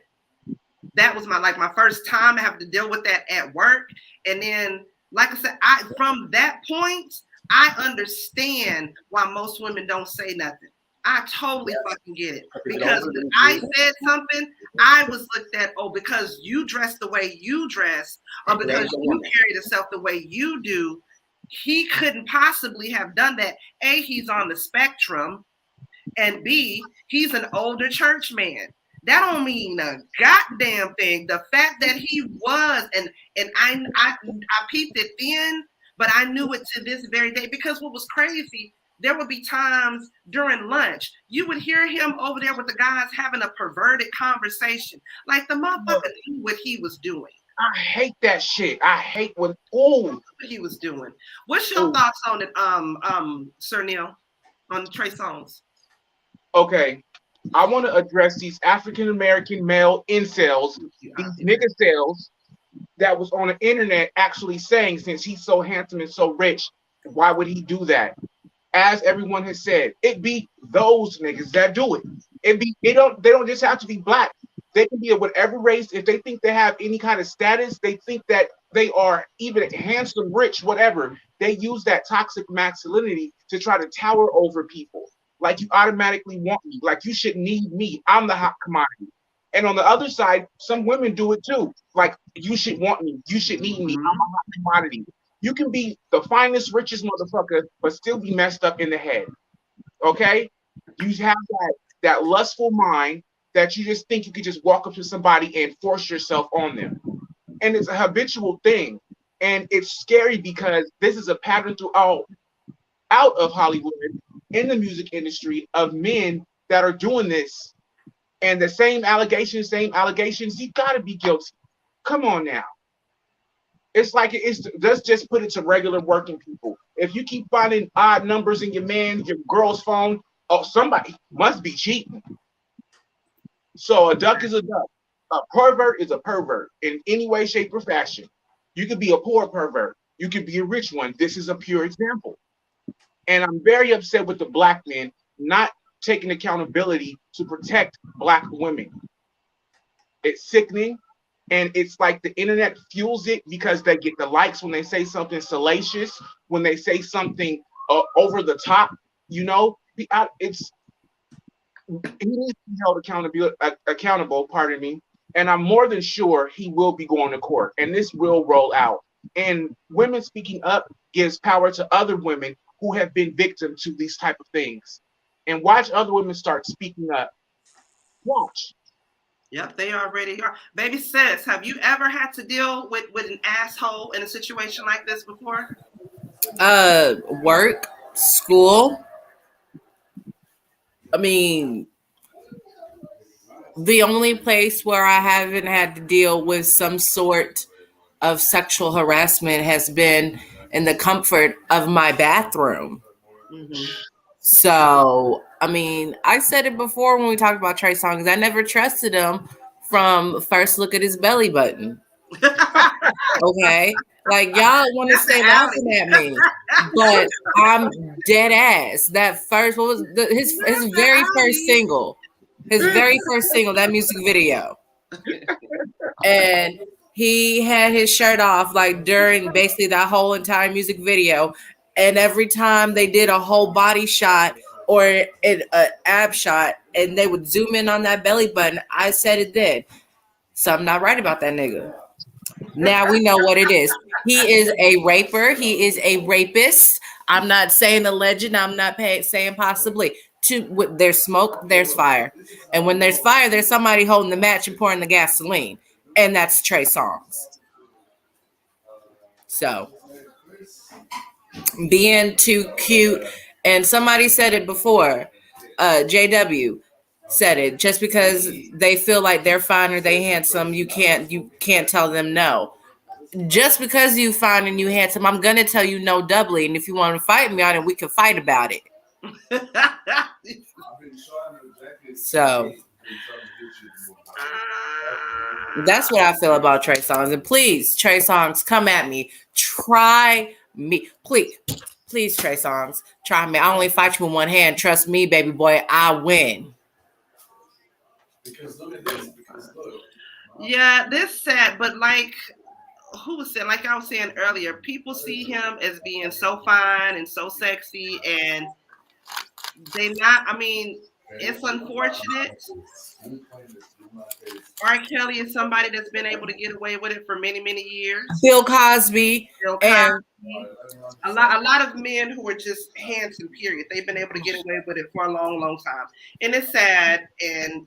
That was my first time having to deal with that at work. And then, like I said, from that point, I understand why most women don't say nothing. I totally fucking get it. Because when I said something, I was looked at, because you dress the way you dress, or because you carry yourself the way you do, he couldn't possibly have done that. A, he's on the spectrum, and B, he's an older church man. That don't mean a goddamn thing. The fact that he was, and I peeped it then, but I knew it to this very day, because what was crazy, there would be times during lunch, you would hear him over there with the guys having a perverted conversation. Like the motherfucker knew what he was doing. I hate that shit. I hate when what he was doing. What's your thoughts on it, Sir Neale, on Trey Songz? Okay, I want to address these African American male incels, these nigga cells that was on the internet actually saying, since he's so handsome and so rich, why would he do that? As everyone has said, it be those niggas that do it. They don't just have to be black. They can be of whatever race. If they think they have any kind of status, they think that they are even handsome, rich, whatever. They use that toxic masculinity to try to tower over people. Like you automatically want me. Like you should need me. I'm the hot commodity. And on the other side, some women do it too. Like you should want me. You should need me. I'm a hot commodity. You can be the finest, richest motherfucker, but still be messed up in the head. Okay? You have that lustful mind that you just think you could just walk up to somebody and force yourself on them. And it's a habitual thing. And it's scary because this is a pattern throughout of Hollywood, in the music industry, of men that are doing this. And the same allegations, you gotta be guilty. Come on now. It's like let's just put it to regular working people. If you keep finding odd numbers in your girl's phone, oh, somebody must be cheating. So a duck is a duck. A pervert is a pervert in any way, shape, or fashion. You could be a poor pervert. You could be a rich one. This is a pure example. And I'm very upset with the black men not taking accountability to protect black women. It's sickening. And it's like the internet fuels it because they get the likes when they say something salacious, when they say something over the top, you know. He needs to be held accountable, pardon me. And I'm more than sure he will be going to court, and this will roll out. And women speaking up gives power to other women who have been victim to these type of things. And watch other women start speaking up. Watch. Yep, they already are. Baby sis, have you ever had to deal with an asshole in a situation like this before? Work, school. I mean, the only place where I haven't had to deal with some sort of sexual harassment has been in the comfort of my bathroom. Mm-hmm. So, I mean, I said it before when we talked about Trey Songz. I never trusted him from first look at his belly button. Okay? Like, y'all want to stay laughing at me, but I'm dead ass. That first, what was his very first single? His very first single, that music video. And he had his shirt off like during basically that whole entire music video. And every time they did a whole body shot or an ab shot and they would zoom in on that belly button, I said it then. Something not right about that nigga. Now we know what it is. He is a raper. He is a rapist. I'm not saying alleged. I'm not saying possibly. There's smoke, there's fire. And when there's fire, there's somebody holding the match and pouring the gasoline. And that's Trey Songz. So, being too cute. And somebody said it before. JW said it. Just because they feel like they're fine or they handsome, you can't tell them no. Just because you fine and you handsome, I'm gonna tell you no doubly. And if you want to fight me on it, we can fight about it. So that's what I feel about Trey Songz. And please, Trey Songz, come at me. Try me. Please, Trey Songz, try me. I only fight you with one hand. Trust me, baby boy, I win. Yeah, this sad, but like who was saying, like I was saying earlier, people see him as being so fine and so sexy, and they not. I mean, it's unfortunate. R. Kelly is somebody that's been able to get away with it for many, many years. Bill Cosby. And a lot of men who are just handsome, period. They've been able to get away with it for a long, long time. And it's sad. And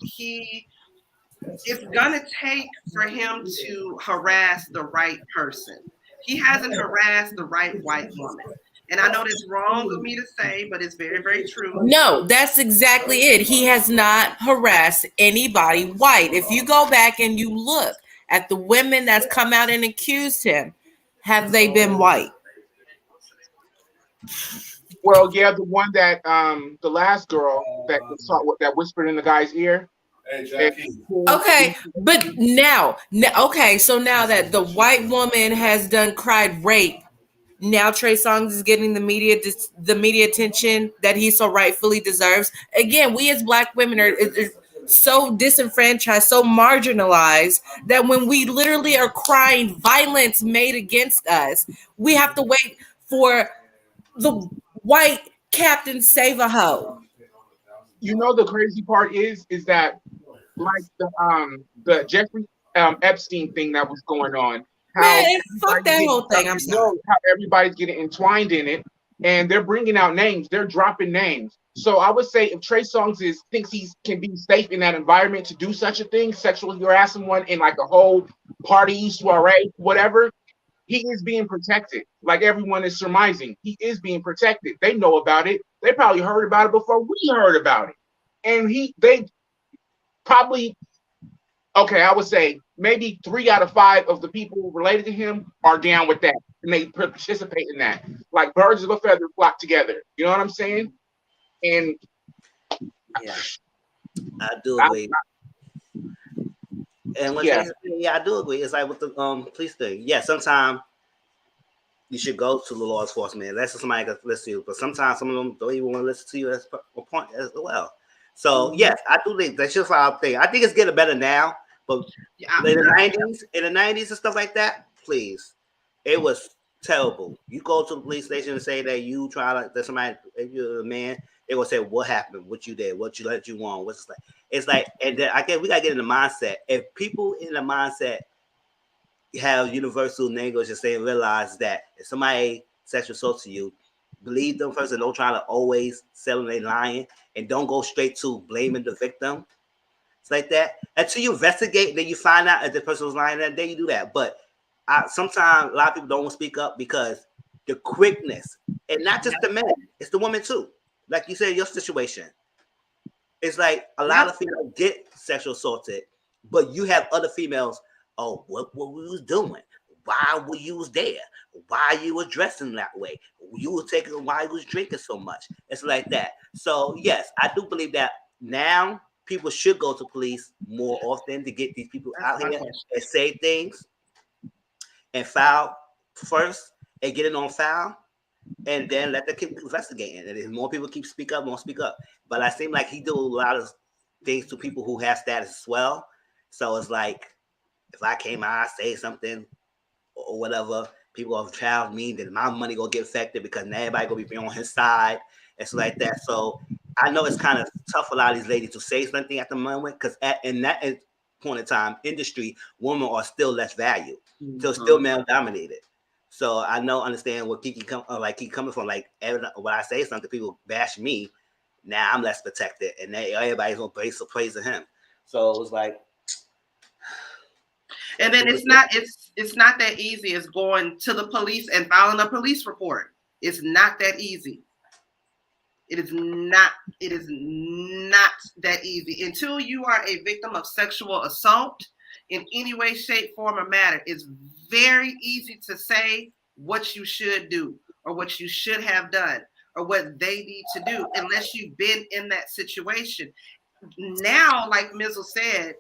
it's gonna take for him to harass the right person. He hasn't harassed the right white woman. And I know that's wrong of me to say, but it's very, very true. No, that's exactly it. He has not harassed anybody white. If you go back and you look at the women that's come out and accused him, have they been white? Well, yeah, the one that the last girl that whispered in the guy's ear. Okay, but now, okay, so now that the white woman has cried rape, now Trey Songz is getting the media attention that he so rightfully deserves. Again, we as Black women are so disenfranchised, so marginalized that when we literally are crying violence made against us, we have to wait for the white captain save a hoe. You know, the crazy part is that like the Jeffrey Epstein thing that was going on. Man, fuck that whole thing. I'm sorry. How everybody's getting entwined in it, and they're bringing out names. They're dropping names. So I would say if Trey Songz thinks he can be safe in that environment to do such a thing, sexually harass someone in like a whole party, soiree, whatever, he is being protected. Like everyone is surmising, he is being protected. They know about it. They probably heard about it before we heard about it, and they probably. Okay, I would say maybe 3 out of 5 of the people related to him are down with that, and they participate in that. Like birds of a feather flock together. You know what I'm saying? And yeah, I do agree. I do agree. It's like with the police thing. Yeah, sometimes you should go to the law enforcement. That's somebody that listen to you, but sometimes some of them don't even want to listen to you as a point as well. So yes, I do think that's just our thing. I think it's getting better now, but in the 90s and stuff like that, please, it was terrible. You go to the police station and say that you try that somebody, if you're a man, they gonna say what happened, what you did, what you let you on, what's like. It's like, and then I guess we gotta get in the mindset. If people in the mindset have universal language and say realize that if somebody sexual assaults you, believe them first and don't try to always sell them they lying and don't go straight to blaming the victim. It's like that. Until you investigate, then you find out if the person was lying, then you do that. But sometimes a lot of people don't want to speak up because the quickness, and not just the men, it's the woman too. Like you said, your situation. It's like a lot of females get sexual assaulted, but you have other females, oh, what we was doing? Why were you was there? Why you was dressing that way? You was taking why you was drinking so much. It's like that. So yes, I do believe that now people should go to police more often to get these people out here and say things and file first and get it on file and then let them keep investigating. And if more people keep speak up. But I seem like he do a lot of things to people who have status as well. So it's like if I came out, I say something or whatever, people have traveled me, then my money gonna get affected because now everybody gonna be on his side and stuff like that. So I know it's kind of tough for a lot of these ladies to say something at the moment because in that point in time, industry, women are still less valued, so still male dominated. So I understand what Kiki coming from. Like when I say something, people bash me. Now I'm less protected, and everybody's gonna praise him. So it's like. And then it's not that easy as going to the police and filing a police report. It's not that easy. It is not that easy. Until you are a victim of sexual assault in any way, shape, form, or matter, it's very easy to say what you should do or what you should have done or what they need to do unless you've been in that situation. Now, like Mizzle said,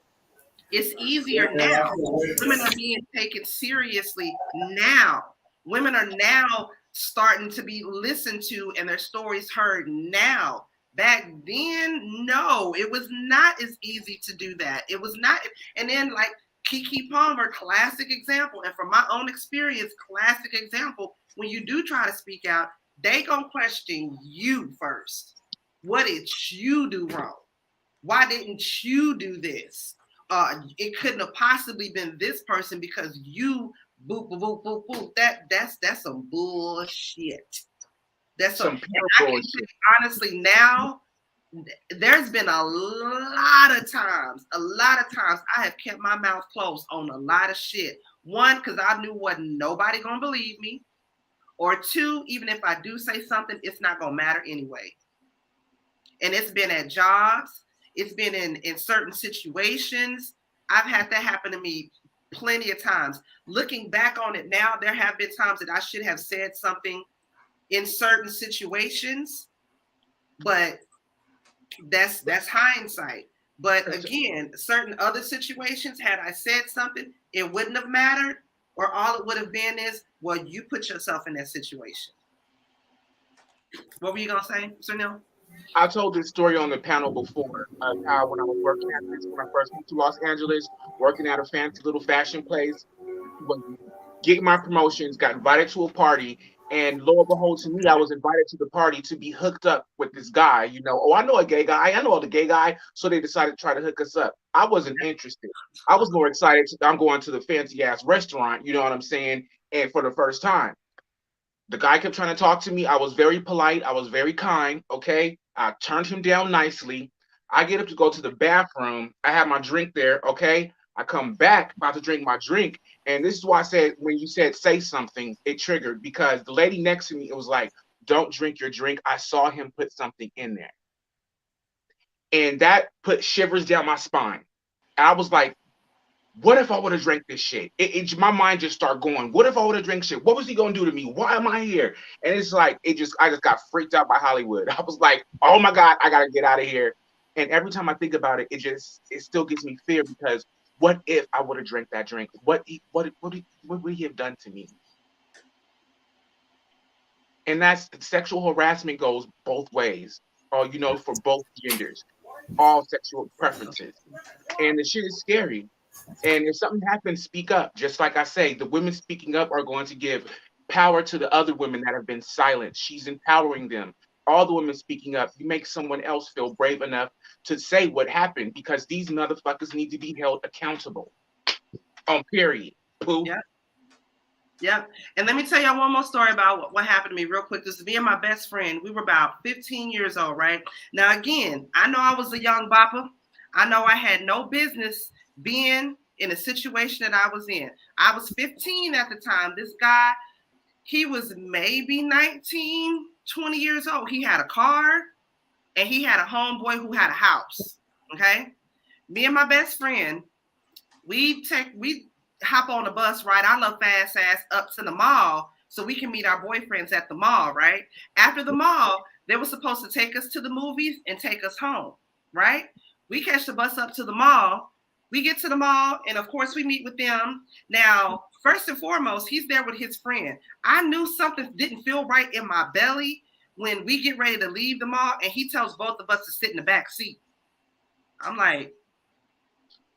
it's easier now. Women are being taken seriously now. Women are now starting to be listened to and their stories heard now. Back then, no, it was not as easy to do that. It was not. And then like Keke Palmer, classic example. And from my own experience, classic example, when you do try to speak out, they gonna question you first. What did you do wrong? Why didn't you do this? It couldn't have possibly been this person because you boop boop boop boop boop. That's some bullshit. That's some bullshit. Honestly, now there's been a lot of times I have kept my mouth closed on a lot of shit. One, because I knew wasn't nobody gonna believe me, or two, even if I do say something, it's not gonna matter anyway. And it's been at jobs, it's been in certain situations. I've had that happen to me plenty of times. Looking back on it now, there have been times that I should have said something in certain situations, but that's hindsight. But again, certain other situations, had I said something, it wouldn't have mattered, or all it would have been is, well, you put yourself in that situation. What were you gonna say, Sir Neale? I told this story on the panel before, how when I was working at this, when I first moved to Los Angeles, working at a fancy little fashion place, getting my promotions, got invited to a party, and lo and behold, to me, I was invited to the party to be hooked up with this guy. You know, oh, I know a gay guy, I know the gay guy, so they decided to try to hook us up. I wasn't interested. I was more excited. I'm going to the fancy ass restaurant, you know what I'm saying, and for the first time. The guy kept trying to talk to me. I was very polite. I was very kind, okay? I turned him down nicely. I get up to go to the bathroom. I have my drink there, okay? I come back, about to drink my drink. And this is why I said, when you said say something, it triggered, because the lady next to me, it was like, don't drink your drink. I saw him put something in there. And that put shivers down my spine. I was like, what if I would have drank this shit? My mind just started going, what if I would have drank shit? What was he going to do to me? Why am I here? And it's like, I just got freaked out by Hollywood. I was like, oh my God, I got to get out of here. And every time I think about it, it still gives me fear, because what if I would have drank that drink? What would he have done to me? And that's sexual harassment goes both ways, or, you know, for both genders, all sexual preferences. And the shit is scary. And if something happens, speak up. Just like I say, the women speaking up are going to give power to the other women that have been silent. She's empowering them. All the women speaking up, you make someone else feel brave enough to say what happened, because these motherfuckers need to be held accountable. Period. Pooh. Yep. And let me tell y'all one more story about what happened to me real quick. This is me and my best friend. We were about 15 years old, right? Now, again, I know I was a young bopper. I know I had no business being in a situation that I was in. I was 15 at the time. This guy, he was maybe 19, 20 years old. He had a car and he had a homeboy who had a house. Okay. Me and my best friend, we hop on the bus, right? I love fast ass up to the mall so we can meet our boyfriends at the mall, right? After the mall, they were supposed to take us to the movies and take us home, right? We catch the bus up to the mall. We get to the mall, and of course, we meet with them. Now, first and foremost, he's there with his friend. I knew something didn't feel right in my belly when we get ready to leave the mall, and he tells both of us to sit in the back seat. I'm like,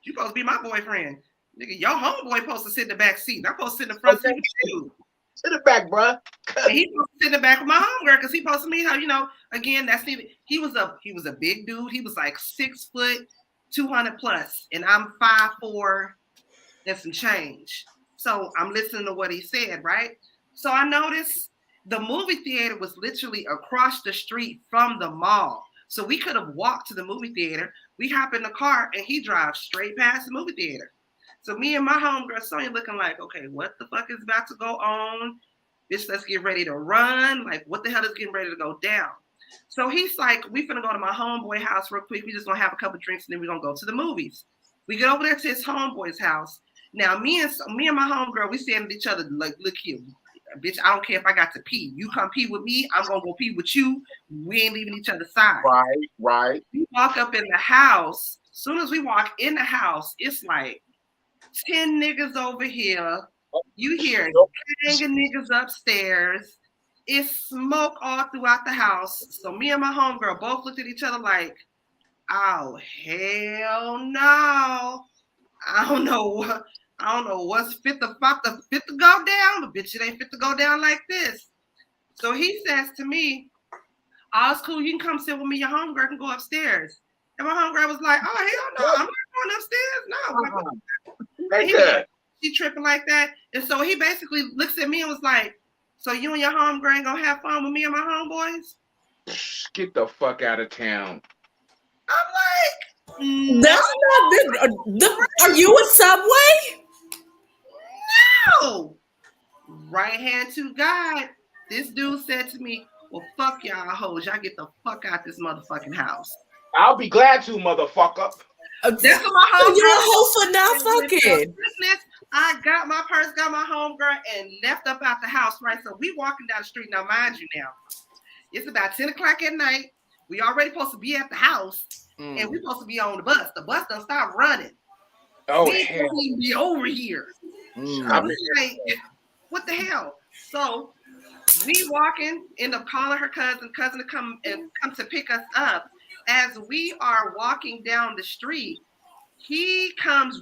you supposed to be my boyfriend. Nigga, your homeboy supposed to sit in the back seat. I'm supposed to sit in the front seat with you. Sit in the back, bro. And he's supposed to sit in the back with my homegirl, because he's supposed to meet her. You know, again, he was a big dude. He was like 6 foot, 200 plus, and I'm 5'4" and some change. So I'm listening to what he said, right? So I noticed the movie theater was literally across the street from the mall. So we could have walked to the movie theater. We hop in the car and he drives straight past the movie theater. So me and my homegirl Sonia looking like, okay, what the fuck is about to go on? Bitch, let's get ready to run. Like, what the hell is getting ready to go down? So he's like, we finna go to my homeboy house real quick. We just gonna have a couple drinks and then we're gonna go to the movies. We get over there to his homeboy's house. Now, me and my homegirl, we standing at each other like, look here, bitch, I don't care if I got to pee. You come pee with me, I'm gonna go pee with you. We ain't leaving each other's side. Right. We walk up in the house. As soon as we walk in the house, it's like 10 niggas over here. You hear gang of niggas upstairs. It's smoke all throughout the house. So me and my homegirl both looked at each other like, oh, hell no. I don't know what's fit to go down, but bitch, it ain't fit to go down like this. So he says to me, oh, it's cool. You can come sit with me. Your homegirl can go upstairs. And my homegirl was like, oh, hell no. I'm not going upstairs. No. She tripping like that. And so he basically looks at me and was like, so you and your homegirl ain't gonna have fun with me and my homeboys? Get the fuck out of town. I'm like, that's not. Are you a Subway? No. Right hand to God. This dude said to me, well, fuck y'all hoes. Y'all get the fuck out this motherfucking house. I'll be glad to, motherfucker. That's what my homegirl. You're a hoe for not fucking. I got my purse, got my homegirl, and left up out the house, right? So we walking down the street. Now, mind you now, it's about 10 o'clock at night. We already supposed to be at the house, and we supposed to be on the bus. The bus done stop running. Oh, we hell. ain't be over here. I was like, what the hell? So we walking, end up calling her cousin to come to pick us up. As we are walking down the street, he comes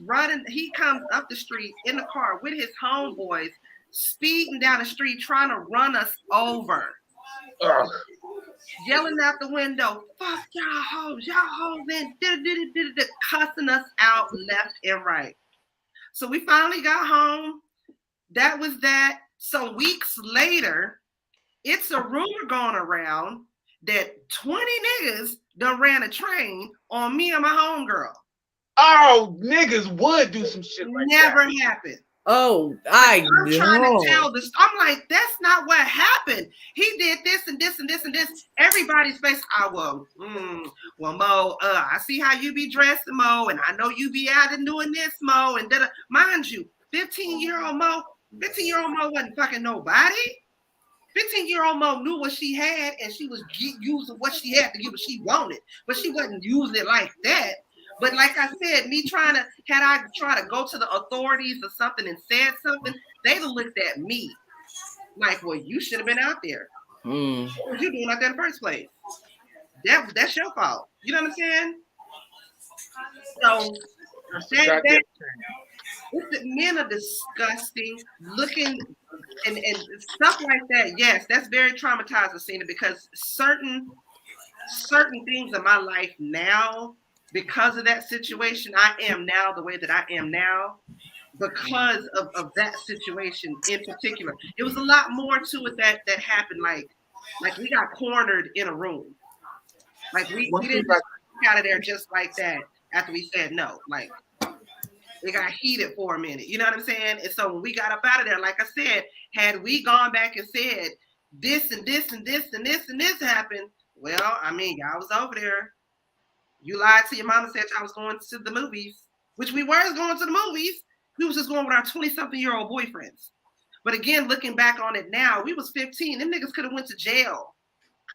up the street in the car with his homeboys, speeding down the street, trying to run us over. Yelling out the window, fuck y'all hoes, and cussing us out left and right. So we finally got home. That was that. Some weeks later, it's a rumor going around that 20 niggas done ran a train on me and my homegirl. Oh, niggas would do some shit like that. Never happened. Oh, I'm trying to tell this. I'm like, that's not what happened. He did this and this and this and this. Everybody's face. Well, Mo, I see how you be dressed, Mo, and I know you be out and doing this, Mo, and mind you, 15-year-old Mo wasn't fucking nobody. 15-year-old Mo knew what she had, and she was using what she had to get what she wanted, but she wasn't using it like that. But like I said, had I tried to go to the authorities or something and said something, they'd have looked at me like, well, you should have been out there. What were you doing out there in the first place? That's your fault. You know what I'm saying? So men are disgusting looking and stuff like that. Yes, that's very traumatizing, Cena, because certain things in my life now, because of that situation, I am now the way that I am now because of that situation in particular. It was a lot more to it that happened. Like we got cornered in a room. Like we didn't get out of there just like that after we said no. Like it got heated for a minute. You know what I'm saying? And so when we got up out of there, like I said, had we gone back and said this and this and this and this and this happened, well, I mean, y'all was over there. You lied to your mama, said I was going to the movies, which we were going to the movies. We was just going with our 20-something-year-old boyfriends. But again, looking back on it now, we was 15. Them niggas could have went to jail.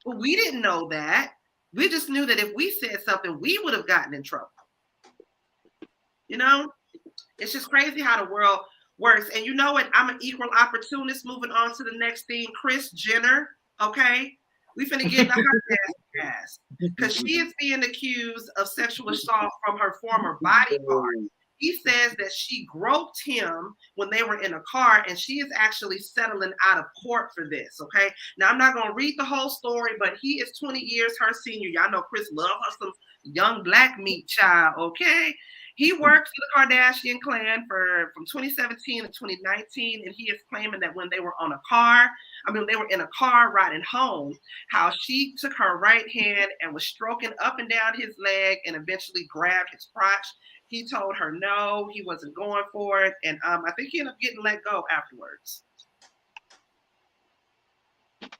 But we didn't know that. We just knew that if we said something, we would have gotten in trouble. You know? It's just crazy how the world works. And you know what? I'm an equal opportunist. Moving on to the next thing. Kris Jenner, okay? We finna get the her ass because she is being accused of sexual assault from her former bodyguard. He says that she groped him when they were in a car, and she is actually settling out of court for this. Okay, now I'm not gonna read the whole story, but he is 20 years her senior. Y'all know Kris loves her some young black meat child. Okay. He worked for the Kardashian clan from 2017 to 2019, and he is claiming that when they were in a car riding home, how she took her right hand and was stroking up and down his leg and eventually grabbed his crotch. He told her no, he wasn't going for it, and I think he ended up getting let go afterwards.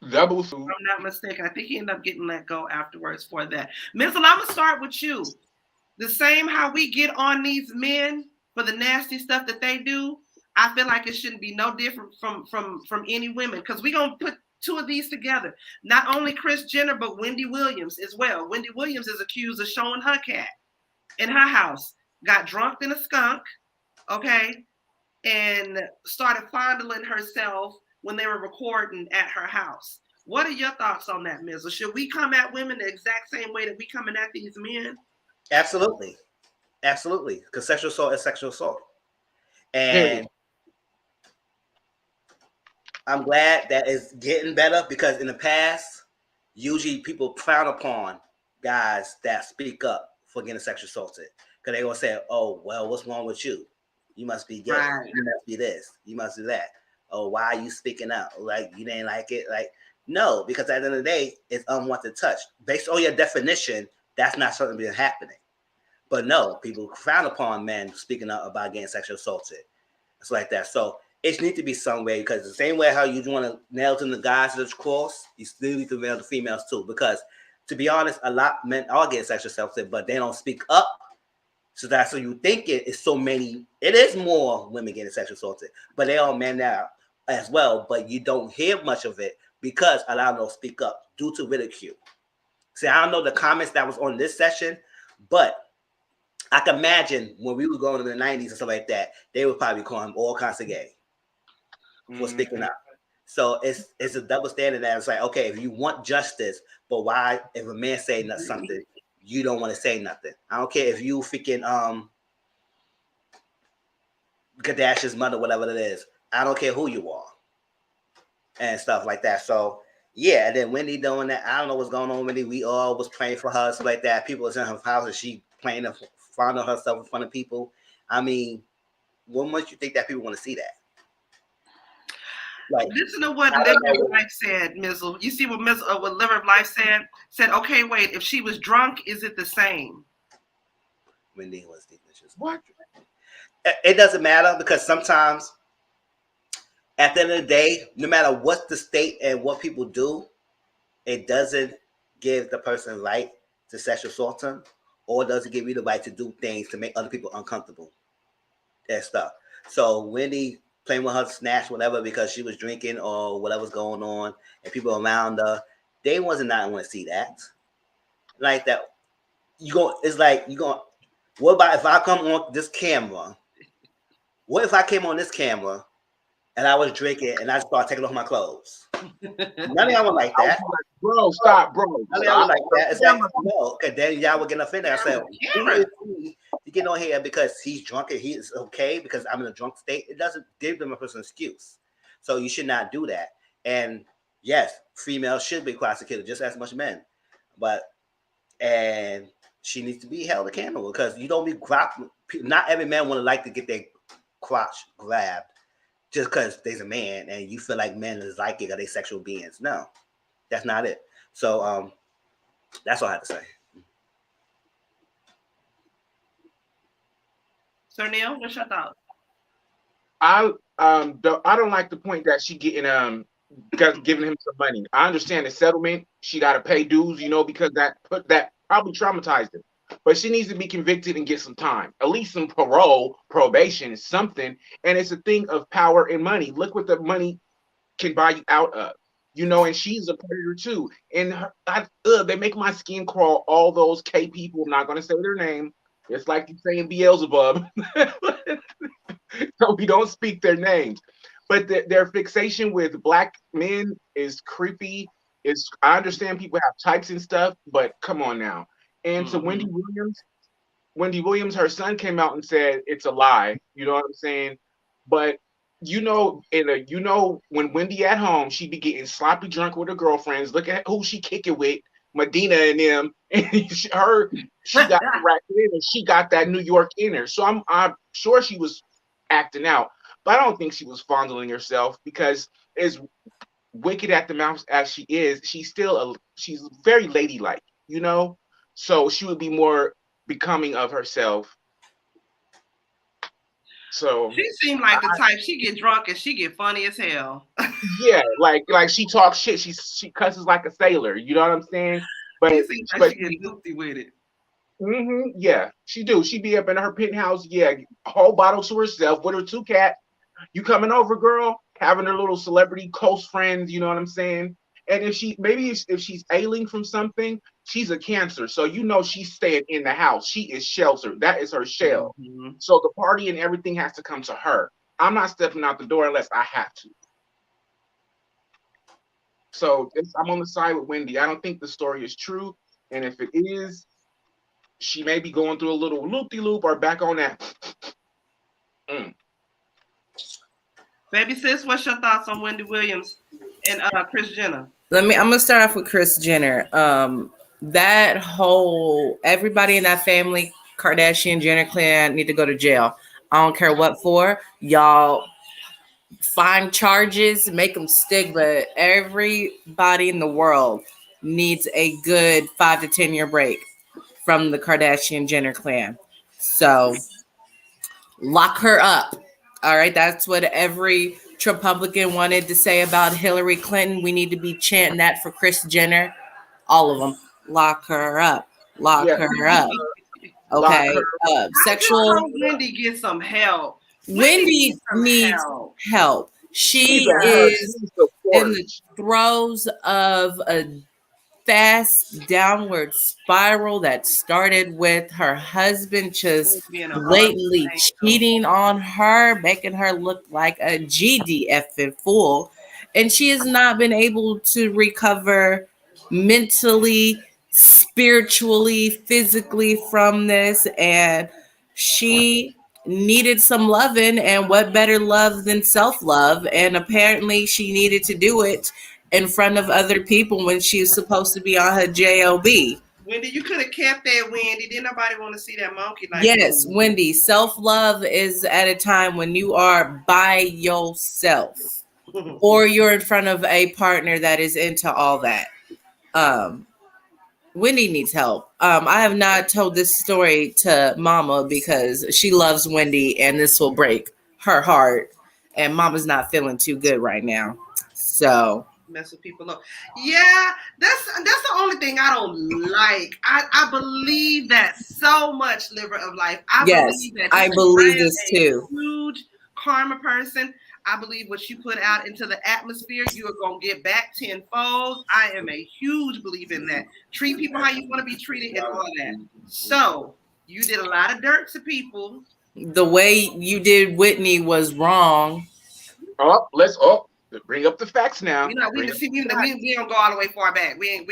Double if I'm not mistaken, I think he ended up getting let go afterwards for that. Mizzle, I'm gonna start with you. The same how we get on these men for the nasty stuff that they do, I feel like it shouldn't be no different from any women, because we're gonna put two of these together. Not only Kris Jenner, but Wendy Williams as well. Wendy Williams is accused of showing her cat in her house, got drunk in a skunk, okay, and started fondling herself when they were recording at her house. What are your thoughts on that, Mizzle? Should we come at women the exact same way that we coming at these men? Absolutely. Because sexual assault is sexual assault. And I'm glad that it's getting better, because in the past, usually people frown upon guys that speak up for getting sexually assaulted. Because they're going to say, oh, well, what's wrong with you? You must be gay. Right. You must be this. You must do that. Oh, why are you speaking out? Like, you didn't like it? Like, no, because at the end of the day, it's unwanted touch. Based on your definition, that's not something that's happening. But no, people frown upon men speaking up about getting sexually assaulted. It's like that. So it needs to be some way, because the same way how you want to nail to the guys to the cross, you still need to nail the females too. Because to be honest, a lot of men are getting sexual assaulted, but they don't speak up. So that's what you think it is. So many, it is more women getting sexual assaulted, but they are men now as well. But you don't hear much of it because a lot of them don't speak up due to ridicule. See, I don't know the comments that was on this session, but I can imagine when we were going in the 90s and stuff like that, they would probably call him all kinds of gay for speaking up. So it's a double standard that it's like, okay, if you want justice, but why if a man say something, you don't want to say nothing? I don't care if you freaking Kardashian's mother, whatever it is. I don't care who you are and stuff like that. So yeah, and then Wendy doing that. I don't know what's going on with Wendy. We all was praying for her, stuff like that. People was in her house and she playing in front of herself in front of people. I mean, what much you think that people want to see that? Like, listen to what Liver of Life said, Mizzle. You see what what Liver of Life said? Said, okay, wait, if she was drunk, is it the same? Wendy was deep. What? It doesn't matter, because sometimes at the end of the day, no matter what the state and what people do, it doesn't give the person right to sexual assault them, or doesn't give you the right to do things to make other people uncomfortable and stuff. So Wendy playing with her snatch, whatever, because she was drinking or whatever's going on, and people around her, they wasn't not want to see that. Like that, it's like you go. What about if I come on this camera? What if I came on this camera and I was drinking and I started taking off my clothes? None of y'all would like that. Bro, stop, bro. None of y'all would like that. It's like, no, because then y'all would get offended. I said, who is he to get on here because he's drunk and he is okay because I'm in a drunk state? It doesn't give them a personal excuse. So you should not do that. And yes, females should be prosecuted just as much men. And she needs to be held accountable, because you don't be not every man want to like to get their crotch grabbed just because there's a man and you feel like men is like it or they sexual beings. No, that's not it. So that's all I have to say. So Neale, what's your thoughts? I don't like the point that she getting giving him some money. I understand the settlement. She got to pay dues, because that probably traumatized him. But she needs to be convicted and get some time, at least some probation, something. And it's a thing of power and money. Look what the money can buy you out of, and she's a predator too. And they make my skin crawl. All those K people, I'm not going to say their name. It's like you saying Beelzebub. So we don't speak their names. But their fixation with black men is creepy. I understand people have types and stuff, but come on now. And so Wendy Williams, her son came out and said it's a lie. You know what I'm saying? But when Wendy at home, she be getting sloppy drunk with her girlfriends. Look at who she kicking with, Medina and them. And she got the rack in, and she got that New York in her. So I'm sure she was acting out, but I don't think she was fondling herself, because as wicked at the mouth as she is, she's very ladylike, So she would be more becoming of herself. So she seemed like the type, she get drunk and she get funny as hell. Yeah, like she talks shit. She cusses like a sailor. You know what I'm saying? But she seems like she get goofy with it. Yeah, she do. She be up in her penthouse. Yeah, a whole bottle to herself with her 2 cats. You coming over, girl? Having her little celebrity close friends. You know what I'm saying? And if she's ailing from something, she's a Cancer. So she's staying in the house. She is sheltered. That is her shell. So the party and everything has to come to her. I'm not stepping out the door unless I have to. So I'm on the side with Wendy. I don't think the story is true. And if it is, she may be going through a little loop-de-loop or back on that. Baby sis, what's your thoughts on Wendy Williams and Kris Jenner? I'm gonna start off with Kris Jenner. That whole everybody in that family, Kardashian Jenner clan, need to go to jail. I don't care what for. Y'all find charges, make them stick, but everybody in the world needs a good 5 to 10 year break from the Kardashian Jenner clan. So lock her up. All right, that's what every Republican wanted to say about Hillary Clinton. We need to be chanting that for Kris Jenner. All of them. Lock her up. Lock her up. Okay. Sexual. I just hope Wendy get some help. Wendy needs help. She is in the throes of a fast downward spiral that started with her husband just blatantly cheating on her, making her look like a GDF fool. And she has not been able to recover mentally, spiritually, physically from this. And she needed some loving, and what better love than self-love? And apparently she needed to do it in front of other people when she was supposed to be on her job. Wendy, you could have kept that, Wendy. Didn't nobody want to see that monkey like yes, Wendy, self-love is at a time when you are by yourself or you're in front of a partner that is into all that. Wendy needs help. I have not told this story to Mama because she loves Wendy and this will break her heart. And Mama's not feeling too good right now. So mess with people up. Yeah, that's the only thing I don't like. I believe that so much, Liver of Life. I believe this too. Huge karma person. I believe what you put out into the atmosphere, you are going to get back tenfold. I am a huge believer in that. Treat people how you want to be treated and all that. So you did a lot of dirt to people. The way you did Whitney was wrong. Bring up the facts now. We don't go all the way far back. We ain't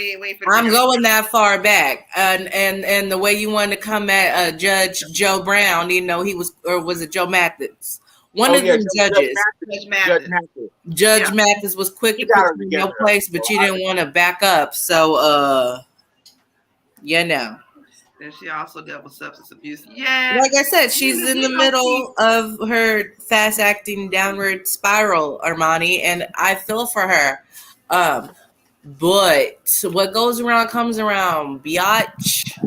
I'm going that far back. And the way you wanted to come at Judge Joe Brown, he was, or was it Joe Mathis? One of the judges. Judge Mathis was quick to put you in your place, but you didn't want to back up. So, And she also dealt with substance abuse. Yeah. Like I said, she's in the middle of her fast acting downward spiral, Armani, and I feel for her. But what goes around comes around, biatch.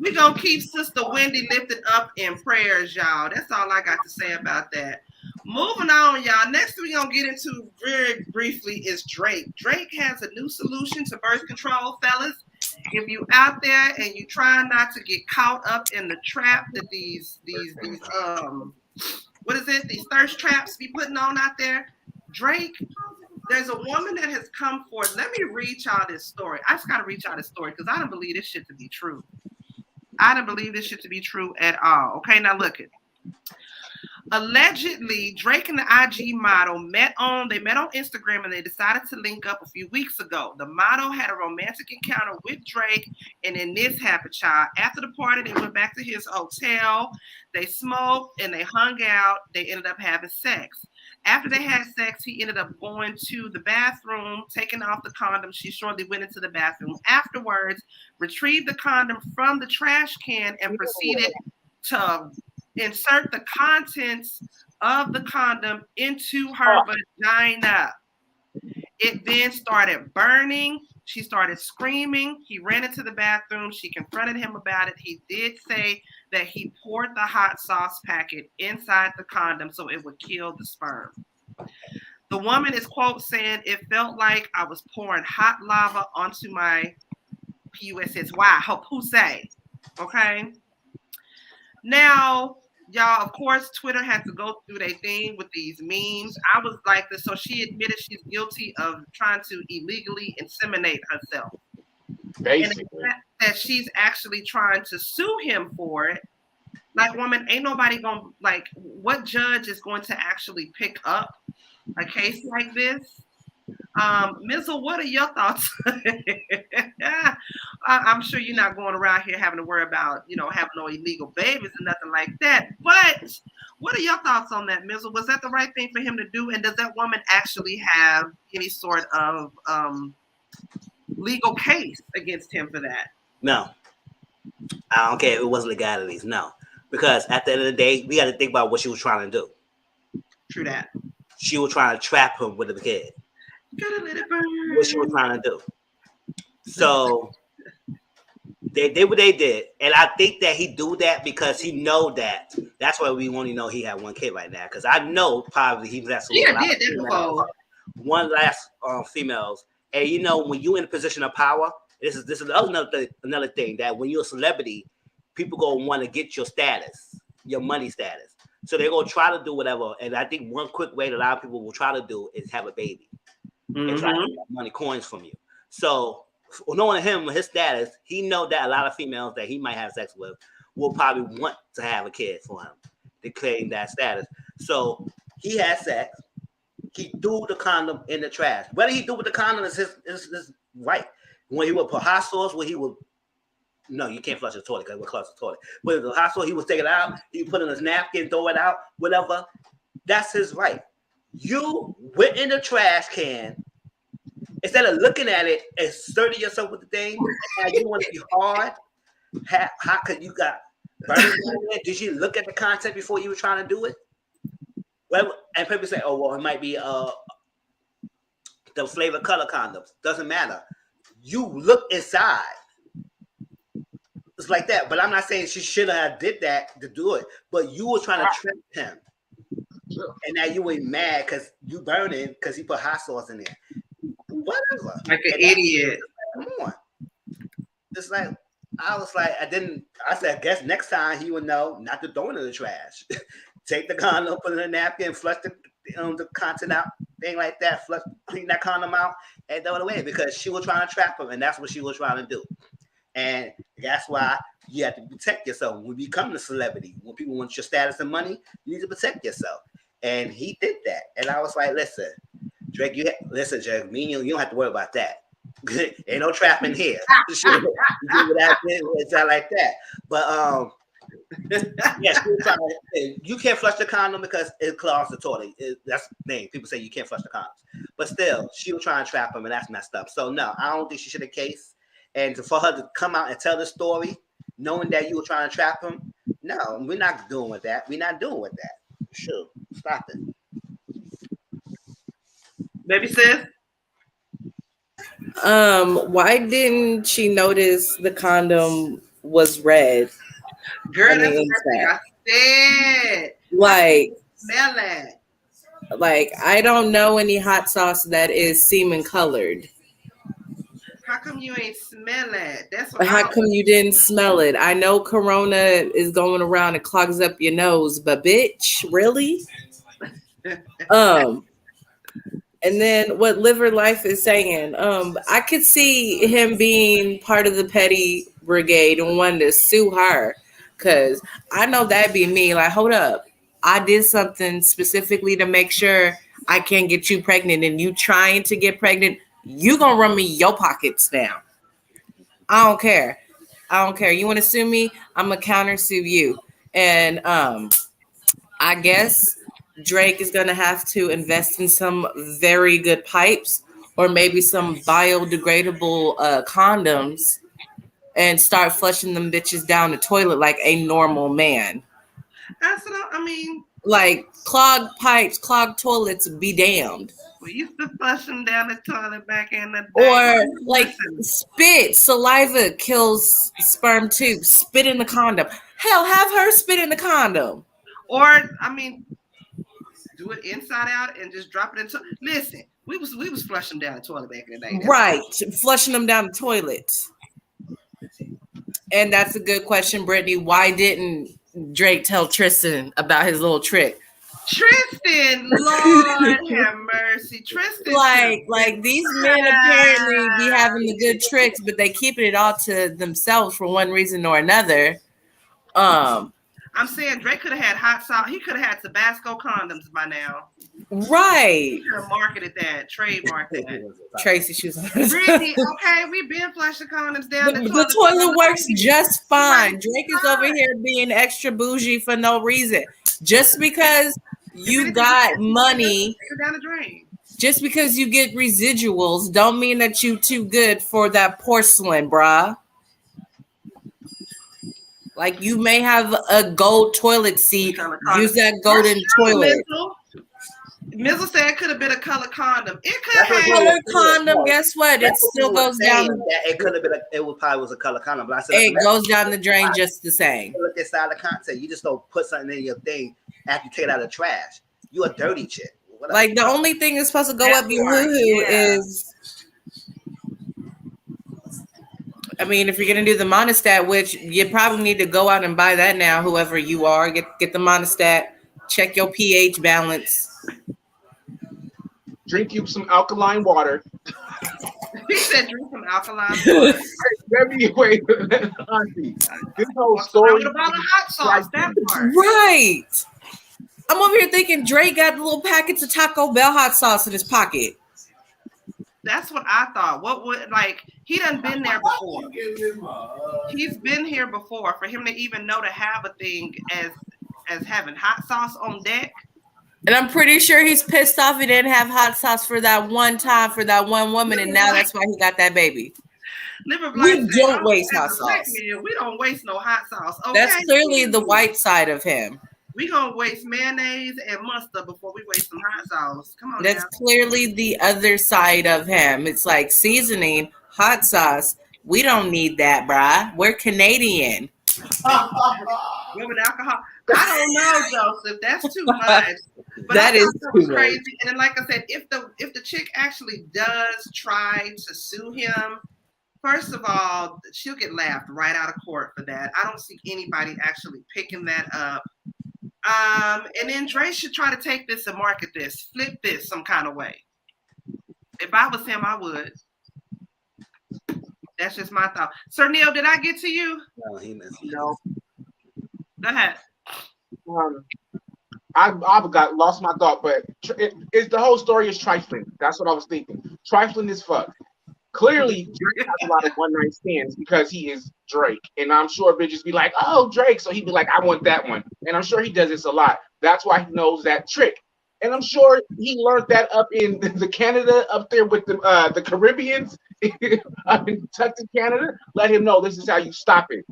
We're gonna keep Sister Wendy lifted up in prayers, y'all. That's all I got to say about that. Moving on, y'all. Next we're gonna get into very briefly is Drake. Drake has a new solution to birth control, fellas. If you out there and you try not to get caught up in the trap that these thirst traps be putting on out there, Drake, there's a woman that has come forth. Let me read y'all this story. I just gotta read y'all this story because I don't believe this shit to be true. I don't believe this shit to be true at all. Okay, now look it. Allegedly, Drake and the IG model met on Instagram and they decided to link up a few weeks ago. The model had a romantic encounter with Drake, and then this happened, child. After the party, they went back to his hotel. They smoked and they hung out. They ended up having sex. After they had sex, he ended up going to the bathroom, taking off the condom. She shortly went into the bathroom afterwards, retrieved the condom from the trash can, and proceeded to insert the contents of the condom into her vagina. It then started burning. She started screaming. He ran into the bathroom. She confronted him about it. He did say that he poured the hot sauce packet inside the condom so it would kill the sperm. The woman is quote saying, "It felt like I was pouring hot lava onto my PUSSY, her pussy." Okay. Now, y'all, of course, Twitter had to go through their thing with these memes. I was like this. So she admitted she's guilty of trying to illegally inseminate herself. Basically. And that she's actually trying to sue him for it. Like, woman, ain't nobody going to, like, what judge is going to actually pick up a case like this? Mizzle, what are your thoughts? I'm sure you're not going around here having to worry about, having no illegal babies and nothing like that. But what are your thoughts on that, Mizzle? Was that the right thing for him to do? And does that woman actually have any sort of legal case against him for that? No. I don't care if it was legalities. No. Because at the end of the day, we got to think about what she was trying to do. True that. She was trying to trap him with a kid. Gotta let it burn. What she was trying to do. So They did what they did, and I think that he do that because he know that. That's why we only know he had one kid right now. Because I know probably he was actually Yeah, did that before. One last females, and you know when you in a position of power, this is another thing that when you're a celebrity, people go want to get your status, your money status. So they're gonna try to do whatever. And I think one quick way that a lot of people will try to do is have a baby and try to get money coins from you. So knowing him, his status, he know that a lot of females that he might have sex with will probably want to have a kid for him to claim that status. So he had sex. He threw the condom in the trash. Whether he threw with the condom is his right. When he would put hot sauce, when he would no, you can't flush the toilet because it would close the toilet. But the hot sauce, he would take it out, he would put it in his napkin, throw it out, whatever. That's his right. You went in the trash can. Instead of looking at it and asserting yourself with the thing, how you want to be hard, how could you got burning? Did you look at the content before you were trying to do it? Well, and people say, oh, well, it might be the flavor color condoms. Doesn't matter. You look inside. It's like that. But I'm not saying she should have did that to do it. But you were trying to trick him. And now you ain't mad because you burning because he put hot sauce in there. Whatever. Like an idiot. Come on. It's like, I said, I guess next time he would know not to throw it in the trash. Take the condom, put it in a napkin, flush the content out, thing like that, clean that condom out, and throw it away because she was trying to trap him, and that's what she was trying to do. And that's why you have to protect yourself. When you become a celebrity, when people want your status and money, you need to protect yourself. And he did that. And I was like, listen, Drake, Drake, me and you don't have to worry about that. Ain't no trapping here. Sure. You do what I did, it's not like that. But yes, you can't flush the condom because it clogs the toilet. That's the thing. People say you can't flush the condoms. But still, she was trying to trap him, and that's messed up. So no, I don't think she should have case. And for her to come out and tell the story, knowing that you were trying to trap him, no, we're not doing with that. We're not doing with that. Sure, stop it. Baby sis. Why didn't she notice the condom was red? Girl, that's what I said. Like, smell it. Like, I don't know any hot sauce that is semen colored. How come you ain't smell it? That's what. How come you didn't smell it? I know Corona is going around and clogs up your nose, but bitch, really? And then what Liver Life is saying, I could see him being part of the petty brigade and wanting to sue her, because I know that'd be me. Like, hold up, I did something specifically to make sure I can't get you pregnant, and you trying to get pregnant, you gonna run me your pockets down. I don't care. You want to sue me? I'm gonna counter sue you. And I guess Drake is gonna have to invest in some very good pipes or maybe some biodegradable condoms and start flushing them bitches down the toilet like a normal man. That's what I mean. Like, clogged pipes, clogged toilets, be damned. We used to flush them down the toilet back in the day. Or like spit, saliva kills sperm too. Spit in the condom. Hell, have her spit in the condom. Or, I mean, do it inside out and just drop it into. Listen, we was flushing down the toilet back in the day. Right, flushing them down the toilet. And that's a good question, Brittany. Why didn't Drake tell Tristan about his little trick? Tristan, Lord have mercy, Tristan. Like these men apparently be having the good tricks, but they keeping it all to themselves for one reason or another. I'm saying Drake could have had hot sauce. He could have had Tabasco condoms by now. Right. He could have marketed that, trademarked that. Tracy shoes. Brittany, okay, we've been flushing condoms down the toilet works just fine. Drake is over here being extra bougie for no reason. Just because you got money, down the drain. Just because you get residuals, don't mean that you too good for that porcelain, bruh. Like, you may have a gold toilet seat. Use that golden toilet. Mizzle said it could have been a color condom. It could That's what have. Color condom, guess what? It That's what still he was goes down. saying, that it could have been. It would probably was a color condom, but I said It goes down the drain just the same. look inside the content. You just don't put something in your thing after you take it out of the trash. You a dirty chick. Whatever. Like the only thing that's supposed to go up your hoo-hoo is, I mean, if you're gonna do the monostat, which you probably need to go out and buy that now, whoever you are, get the monostat, check your pH balance. Drink you some alkaline water. He said drink some alkaline water. Wait, auntie, this whole story about a hot sauce, that part. Right. I'm over here thinking Dre got the little packets of Taco Bell hot sauce in his pocket. That's what I thought. What would, like, he done been there before. He's been here before. For him to even know to have a thing as having hot sauce on deck. And I'm pretty sure he's pissed off he didn't have hot sauce for that one time for that one woman, and now that's why he got that baby. We don't waste hot sauce. We don't waste no hot sauce. Okay? That's clearly the white side of him. We gonna waste mayonnaise and mustard before we waste some hot sauce. Come on. That's now. clearly the other side of him. It's like seasoning, hot sauce. We don't need that, bruh. We're Canadian. Women alcohol. I don't know, Joseph. That's too much. But That is too much. crazy. And then, like I said, if the chick actually does try to sue him, first of all, she'll get laughed right out of court for that. I don't see anybody actually picking that up. And then Dre should try to take this and market this, flip this some kind of way. If I was him, I would. That's just my thought. Sir Neale, did I get to you? No, he missed. No. Go ahead. I've got lost my thought, but the whole story is trifling. That's what I was thinking. Trifling as fuck. Clearly, Drake has a lot of one-night stands because he is Drake. And I'm sure bitches be like, oh, Drake. So he'd be like, I want that one. And I'm sure he does this a lot. That's why he knows that trick. And I'm sure he learned that up in the Canada, up there with the Caribbeans, up in Tuckton, Canada. Let him know this is how you stop it.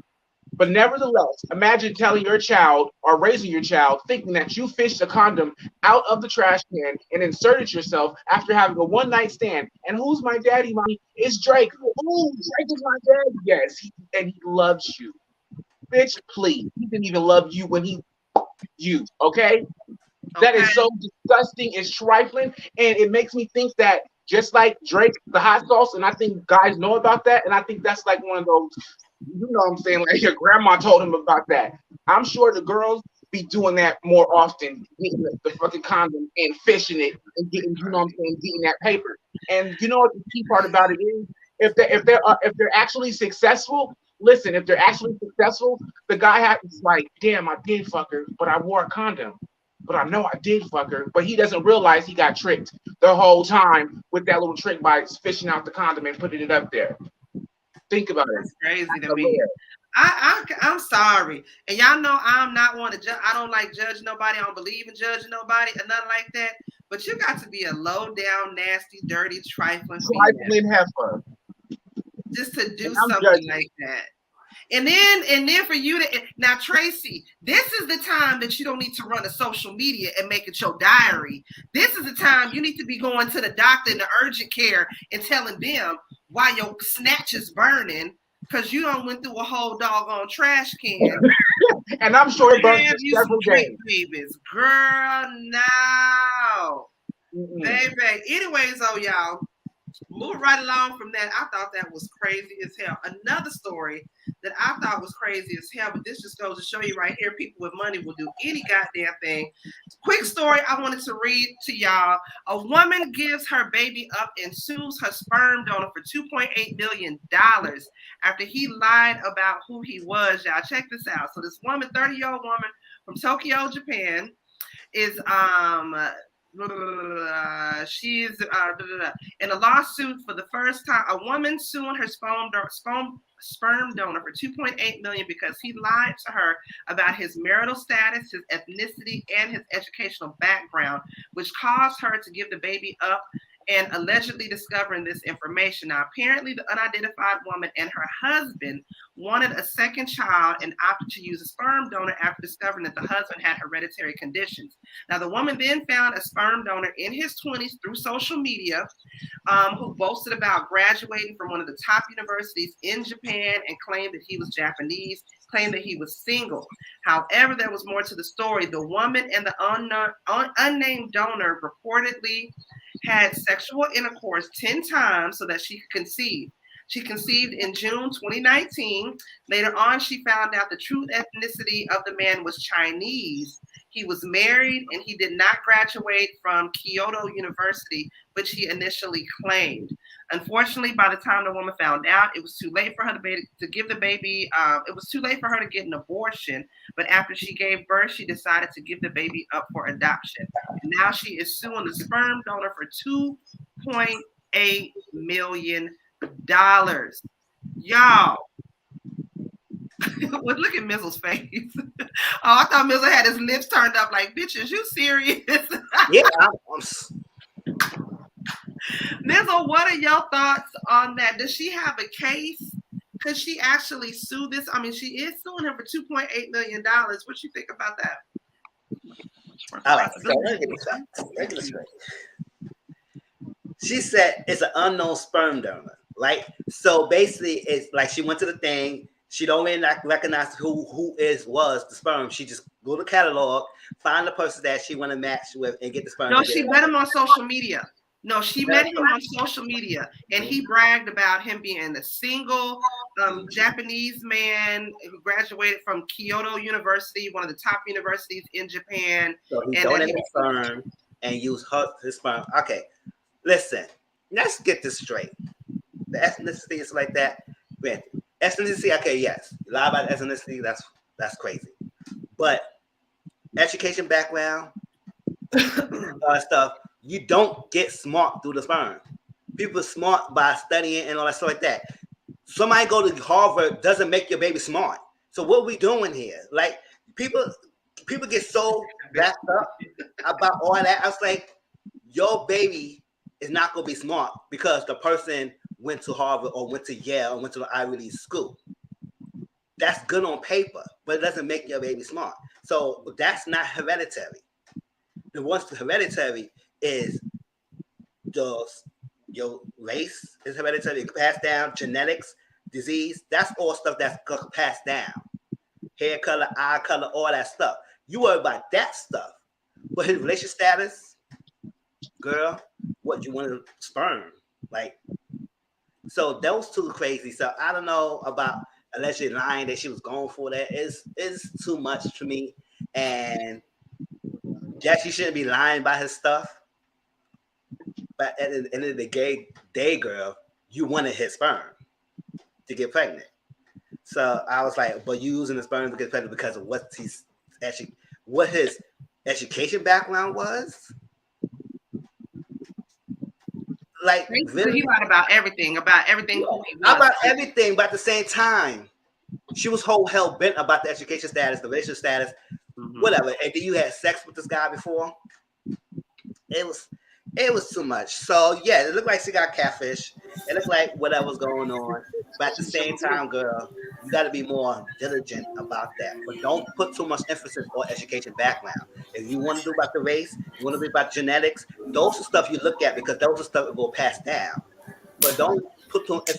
But nevertheless, imagine telling your child or raising your child thinking that you fished a condom out of the trash can and inserted yourself after having a one-night stand. And who's my daddy, mommy? It's Drake. Ooh, Drake is my dad. Yes, and he loves you. Bitch, please. He didn't even love you when you, okay? That is so disgusting. It's trifling. And it makes me think that just like Drake, the hot sauce, and I think guys know about that. And I think that's like one of those, you know what I'm saying? Like your grandma told him about that. I'm sure the girls be doing that more often, getting the fucking condom and fishing it and getting, you know what I'm saying, getting that paper. And you know what the key part about it is? If they're actually successful, listen, if they're actually successful, the guy is like, damn, I did fuck her, but I wore a condom. But I know I did fuck her, but he doesn't realize he got tricked the whole time with that little trick by fishing out the condom and putting it up there. Think about it. That's crazy to me. I'm sorry. And y'all know I'm not one to judge. I don't like judge nobody. I don't believe in judging nobody or nothing like that. But you got to be a low down, nasty, dirty, trifling heifer. Just to do something like that. And then for you to now, Tracy, this is the time that you don't need to run a social media and make it your diary. This is the time you need to be going to the doctor in the urgent care and telling them why your snatch is burning because you don't went through a whole doggone trash can. And I'm sure it burned several days. Babies, girl, no, baby. Anyways, y'all. Move right along from that. I thought that was crazy as hell. Another story that I thought was crazy as hell, but this just goes to show you right here, people with money will do any goddamn thing. Quick story I wanted to read to y'all. A woman gives her baby up and sues her sperm donor for $2.8 million after he lied about who he was. Y'all check this out. So this woman, 30-year-old woman from Tokyo, Japan, is she's in a lawsuit for the first time. A woman suing her sperm donor for $2.8 million because he lied to her about his marital status, his ethnicity, and his educational background, which caused her to give the baby up and allegedly discovering this information. Now, apparently, the unidentified woman and her husband wanted a second child and opted to use a sperm donor after discovering that the husband had hereditary conditions. Now, the woman then found a sperm donor in his 20s through social media who boasted about graduating from one of the top universities in Japan and claimed that he was Japanese, claimed that he was single. However, there was more to the story. The woman and the unnamed donor reportedly had sexual intercourse 10 times so that she could conceive. She conceived in June 2019. Later on, she found out the true ethnicity of the man was Chinese. He was married and he did not graduate from Kyoto University, which he initially claimed. Unfortunately, by the time the woman found out, it was too late for her to give the baby. It was too late for her to get an abortion. But after she gave birth, she decided to give the baby up for adoption. And now she is suing the sperm donor for $2.8 million. Y'all. Well, look at Mizzle's face. Oh, I thought Mizzle had his lips turned up like, bitch, is you serious? Yeah. Mizzle, what are your thoughts on that? Does she have a case? Could she actually sue this? I mean, she is suing him for $2.8 million. What you think about that? All right, so let's get this straight. She said it's an unknown sperm donor, right? So basically, it's like she went to the thing. She don't really recognize who was the sperm. She just go to the catalog, find the person that she want to match with, and get the sperm. No, she met him on social media. No, she met him on social media, and he bragged about him being a single Japanese man who graduated from Kyoto University, one of the top universities in Japan. So he donated his sperm and used his sperm. Okay, listen, let's get this straight. The ethnicity is like that. Ethnicity, okay, yes. You lie about ethnicity, that's crazy. But education background, stuff, you don't get smart through the sperm. People are smart by studying and all that stuff like that. Somebody go to Harvard doesn't make your baby smart. So what are we doing here? Like people get so wrapped up about all that. I was like, your baby is not gonna be smart because the person went to Harvard or went to Yale or went to the Ivy League school. That's good on paper, but it doesn't make your baby smart. So that's not hereditary. The one's hereditary is your race is hereditary, passed down, genetics, disease. That's all stuff that's passed down. Hair color, eye color, all that stuff. You worry about that stuff. But his relationship status, girl, what you want to sperm, like. So those two crazy. So I don't know about allegedly lying that she was going for that. Is too much to me. And Jackie shouldn't be lying about his stuff. But at the end of the day, girl, you wanted his sperm to get pregnant. So I was like, but you using the sperm to get pregnant because of what his education background was? Like really? He lied about everything. About everything. About everything, but at the same time, she was hell bent about the education status, the relationship status, whatever. And then you had sex with this guy before. It was too much. So yeah, it looked like she got catfish. It looked like whatever's going on. But at the same time, girl, you got to be more diligent about that. But don't put too much emphasis on education background. If you want to do about the race, you want to be about genetics, those are stuff you look at because those are stuff that will pass down. But don't put too much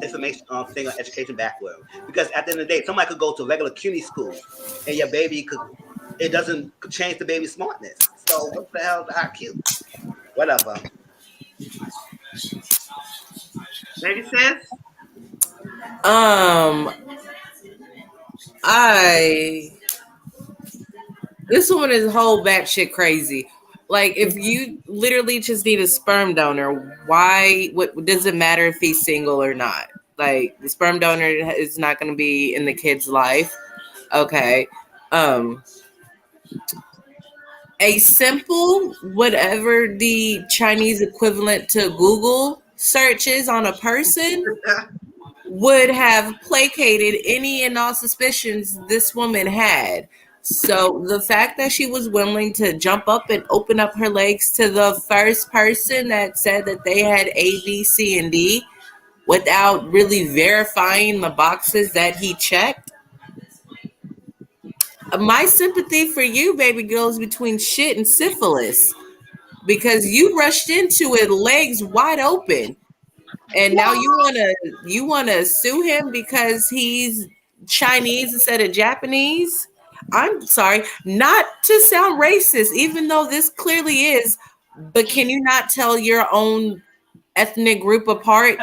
information on thing on education background. Because at the end of the day, somebody could go to regular CUNY school and your baby it doesn't change the baby's smartness. So what the hell is IQ? Whatever. Lady says? This woman is whole batshit crazy. Like, if you literally just need a sperm donor, what does it matter if he's single or not? Like, the sperm donor is not going to be in the kid's life. Okay. A simple, whatever the Chinese equivalent to Google searches on a person would have placated any and all suspicions this woman had. So the fact that she was willing to jump up and open up her legs to the first person that said that they had A, B, C, and D without really verifying the boxes that he checked. My sympathy for you, baby girl, is between shit and syphilis, because you rushed into it legs wide open. And now you wanna sue him because he's Chinese instead of Japanese? I'm sorry, not to sound racist, even though this clearly is, but can you not tell your own ethnic group apart?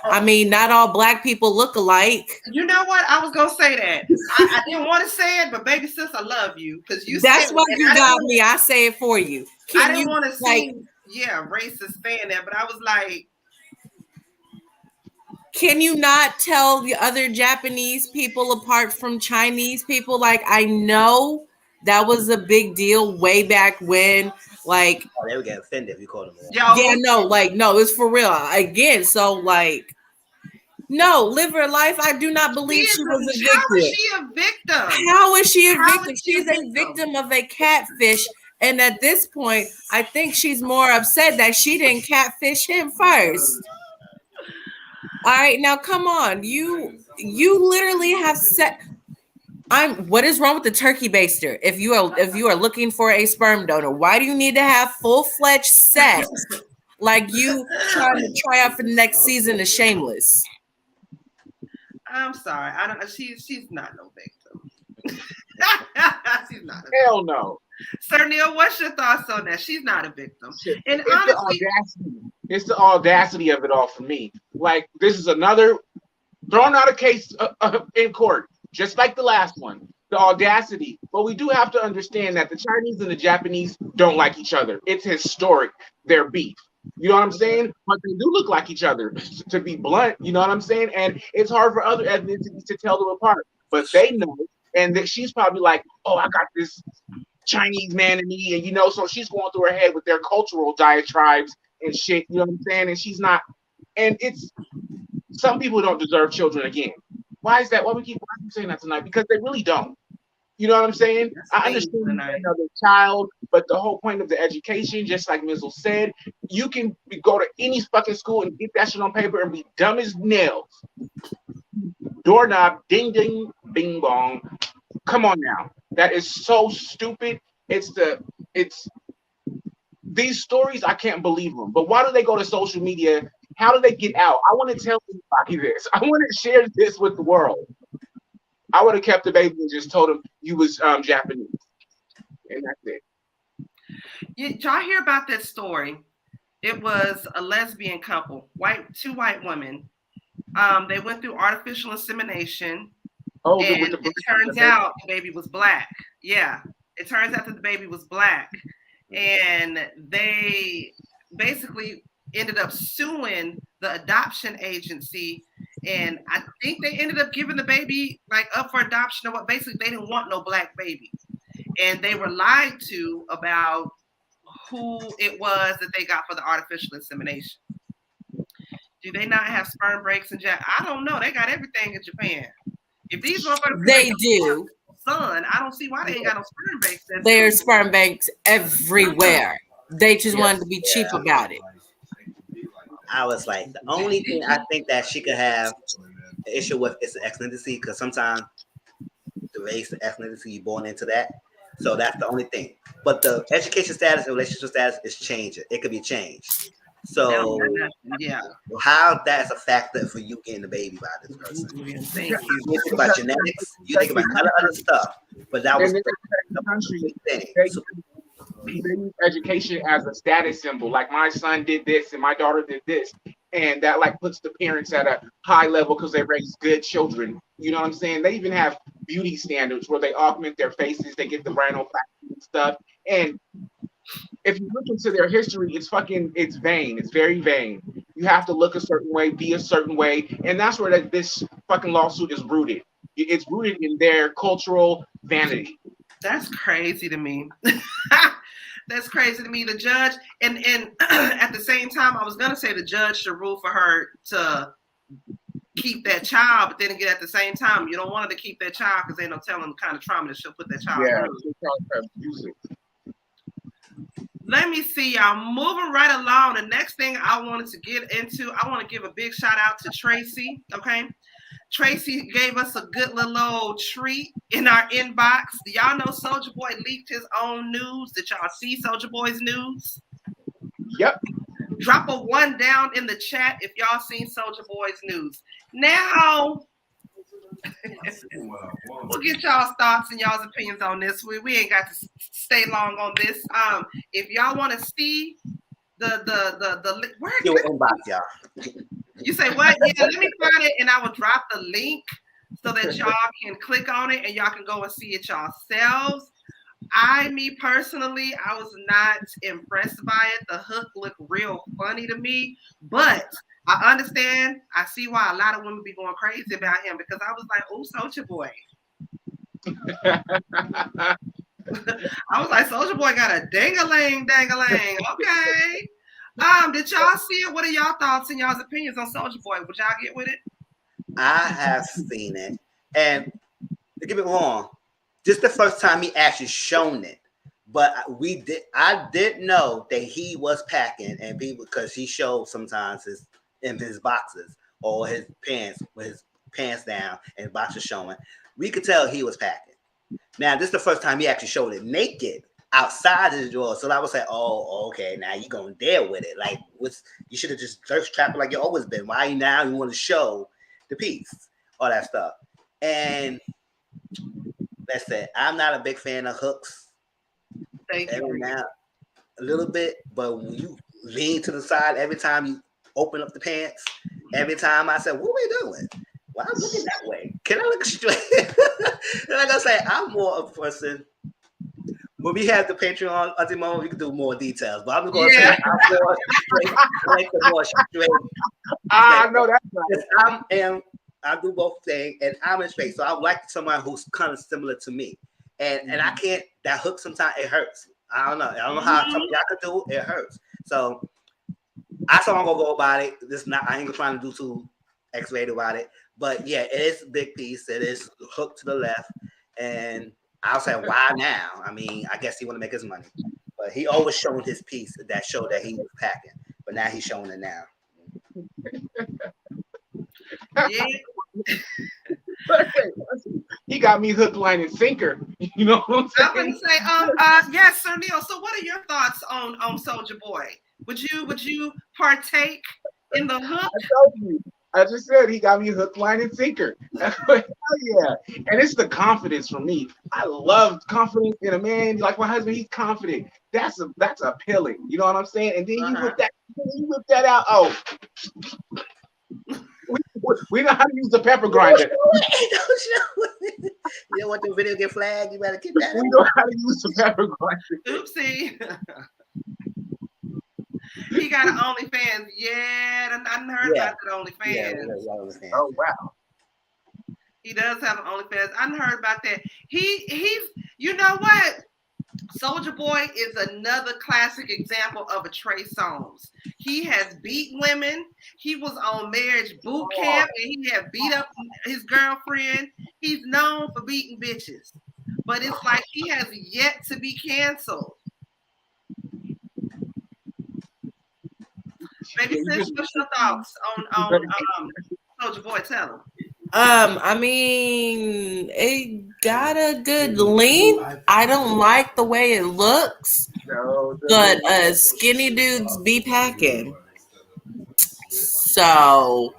I mean, not all black people look alike. You know what? I was gonna say that. I didn't want to say it, but baby sis, I love you because you. That's why you got me. I say it for you. I didn't want to seem racist saying that, but I was like, can you not tell the other Japanese people apart from Chinese people? Like, I know that was a big deal way back when. Like, they would get offended if you called them. No, it's for real. Again, so like, no, live her life. I do not believe she was a victim. How is she a victim? How is she a victim? She's a victim of a catfish. And at this point, I think she's more upset that she didn't catfish him first. All right, now come on. You literally have set. What is wrong with the turkey baster? If you are looking for a sperm donor, why do you need to have full-fledged sex like you trying to try out for the next season of Shameless? I'm sorry. I don't. She's not no victim. She's not. Hell no. Sir Neale, what's your thoughts on that? She's not a victim. And it's honestly, the audacity of it all for me. Like, this is another thrown out a case in court, just like the last one. The audacity. But we do have to understand that the Chinese and the Japanese don't like each other. It's historic, their beef. You know what I'm saying? But they do look like each other, to be blunt. You know what I'm saying? And it's hard for other ethnicities to tell them apart. But they know, and that she's probably like, oh, I got this Chinese man in me, and so she's going through her head with their cultural diatribes and shit. You know what I'm saying? And she's not. And it's some people don't deserve children again. Why is that? Why we keep saying that tonight? Because they really don't. You know what I'm saying? I understand another child, but the whole point of the education, just like Mizzle said, you can go to any fucking school and get that shit on paper and be dumb as nails. Doorknob, ding ding, bing bong. Come on now. That is so stupid. It's these stories, I can't believe them. But why do they go to social media? How do they get out? I want to tell anybody this. I want to share this with the world. I would have kept the baby and just told him you was Japanese. And that's it. Y'all hear about that story? It was a lesbian couple, two white women. They went through artificial insemination. Oh, and it turns out the baby was black. Yeah, it turns out that the baby was black. And they basically ended up suing the adoption agency. And I think they ended up giving the baby up for adoption, or what? Basically, they didn't want no black baby. And they were lied to about who it was that they got for the artificial insemination. Do they not have sperm banks in Japan? I don't know. They got everything in Japan. If these motherfuckers they do, son, I don't see why they ain't got no sperm banks. There's sperm banks everywhere. They just wanted to be cheap about it. I was like, the only thing I think that she could have an issue with is the ethnicity, because sometimes the race, the ethnicity, you're born into that. So that's the only thing. But the education status and relationship status is changing. It could be changed. So how that's a factor for you getting the baby by this person? Thank you. You think about genetics, you think about other stuff, but that was the thing. They use education as a status symbol. Like, my son did this and my daughter did this, and that puts the parents at a high level because they raise good children. You know what I'm saying? They even have beauty standards where they augment their faces, they get the rhinoplasty and stuff. And if you look into their history, it's vain. It's very vain. You have to look a certain way, be a certain way, and that's where this fucking lawsuit is rooted. It's rooted in their cultural vanity. That's crazy to me. That's crazy to me. The judge, and at the same time, I was gonna say the judge should rule for her to keep that child, but then again, at the same time, you don't want her to keep that child because ain't no telling the kind of trauma that she'll put that child through. Let me see, y'all. Moving right along. The next thing I wanted to get into, I want to give a big shout out to Tracy. Okay. Tracy gave us a good little old treat in our inbox. Y'all know Soulja Boy leaked his own news. Did y'all see Soulja Boy's news? Yep. Drop a 1 down in the chat if y'all seen Soulja Boy's news. Now, we'll get y'all's thoughts and y'all's opinions on this. We ain't got to stay long on this. If y'all want to see the where your inbox, y'all. You say what? Yeah, let me find it and I will drop the link so that y'all can click on it and y'all can go and see it yourselves. Me personally, I was not impressed by it. The hook looked real funny to me, but I understand. I see why a lot of women be going crazy about him because I was like, oh, Soulja Boy. I was like, Soulja Boy got a dang-a-lang, dang-a-lang. Okay. Did y'all see it? What are y'all thoughts and y'all's opinions on Soulja Boy? Would y'all get with it? I have seen it. And to get it wrong, this is the first time he actually shown it. But I did know that he was packing and people because he showed sometimes his boxes or his pants with his pants down and boxers showing. We could tell he was packing. Now, this is the first time he actually showed it naked outside his drawer. So I was like, oh, okay, now you're going there with it. Like, you should have just thirst trapped like you always been. Why now you want to show the piece, all that stuff? And that's it. I'm not a big fan of hooks. Thank you. Now, a little bit, but when you lean to the side every time you open up the pants, every time I said, what are we doing? Why I'm looking that way? Can I look straight? Like I say, I'm more of a person. When we have the Patreon, Ultimo, we can do more details. But I'm going to say I'm more straight. I like the more straight. I know that's right. I do both things, and I'm in straight. So I like someone who's kind of similar to me. And I can't, that hook sometimes, it hurts. I don't know how some of y'all could do it. It hurts. So that's how I'm going to go about it. I ain't trying to do too X-rated about it. But yeah, it is a big piece. It is hooked to the left. And I'll say, why now? I mean, I guess he want to make his money. But he always showed his piece that showed that he was packing. But now he's showing it now. Yeah. He got me hook, line, and sinker. You know what I'm saying? I'm going to say, yes, Sir Neale. So what are your thoughts on Soulja Boy? Would you partake in the hook? I told you. I just said he got me hook, line, and sinker. Hell yeah. And it's the confidence for me. I love confidence in a man. Like my husband, he's confident. That's appealing. You know what I'm saying? And then you whip that out. Oh. We know how to use the pepper grinder. Don't show it. You don't want your video to get flagged. You better get that. We know how to use the pepper grinder. Oopsie. He got an OnlyFans. Yeah, I heard about that OnlyFans. Yeah, oh wow. He does have an OnlyFans. I heard about that. He's you know what? Soulja Boy is another classic example of a Trey Songz. He has beat women. He was on marriage boot camp and he had beat up his girlfriend. He's known for beating bitches. But it's like he has yet to be canceled. Maybe sis, what's your thoughts on Soulja Boy? Tell him. I mean, it got a good length. I don't like the way it looks, but skinny dudes be packing. So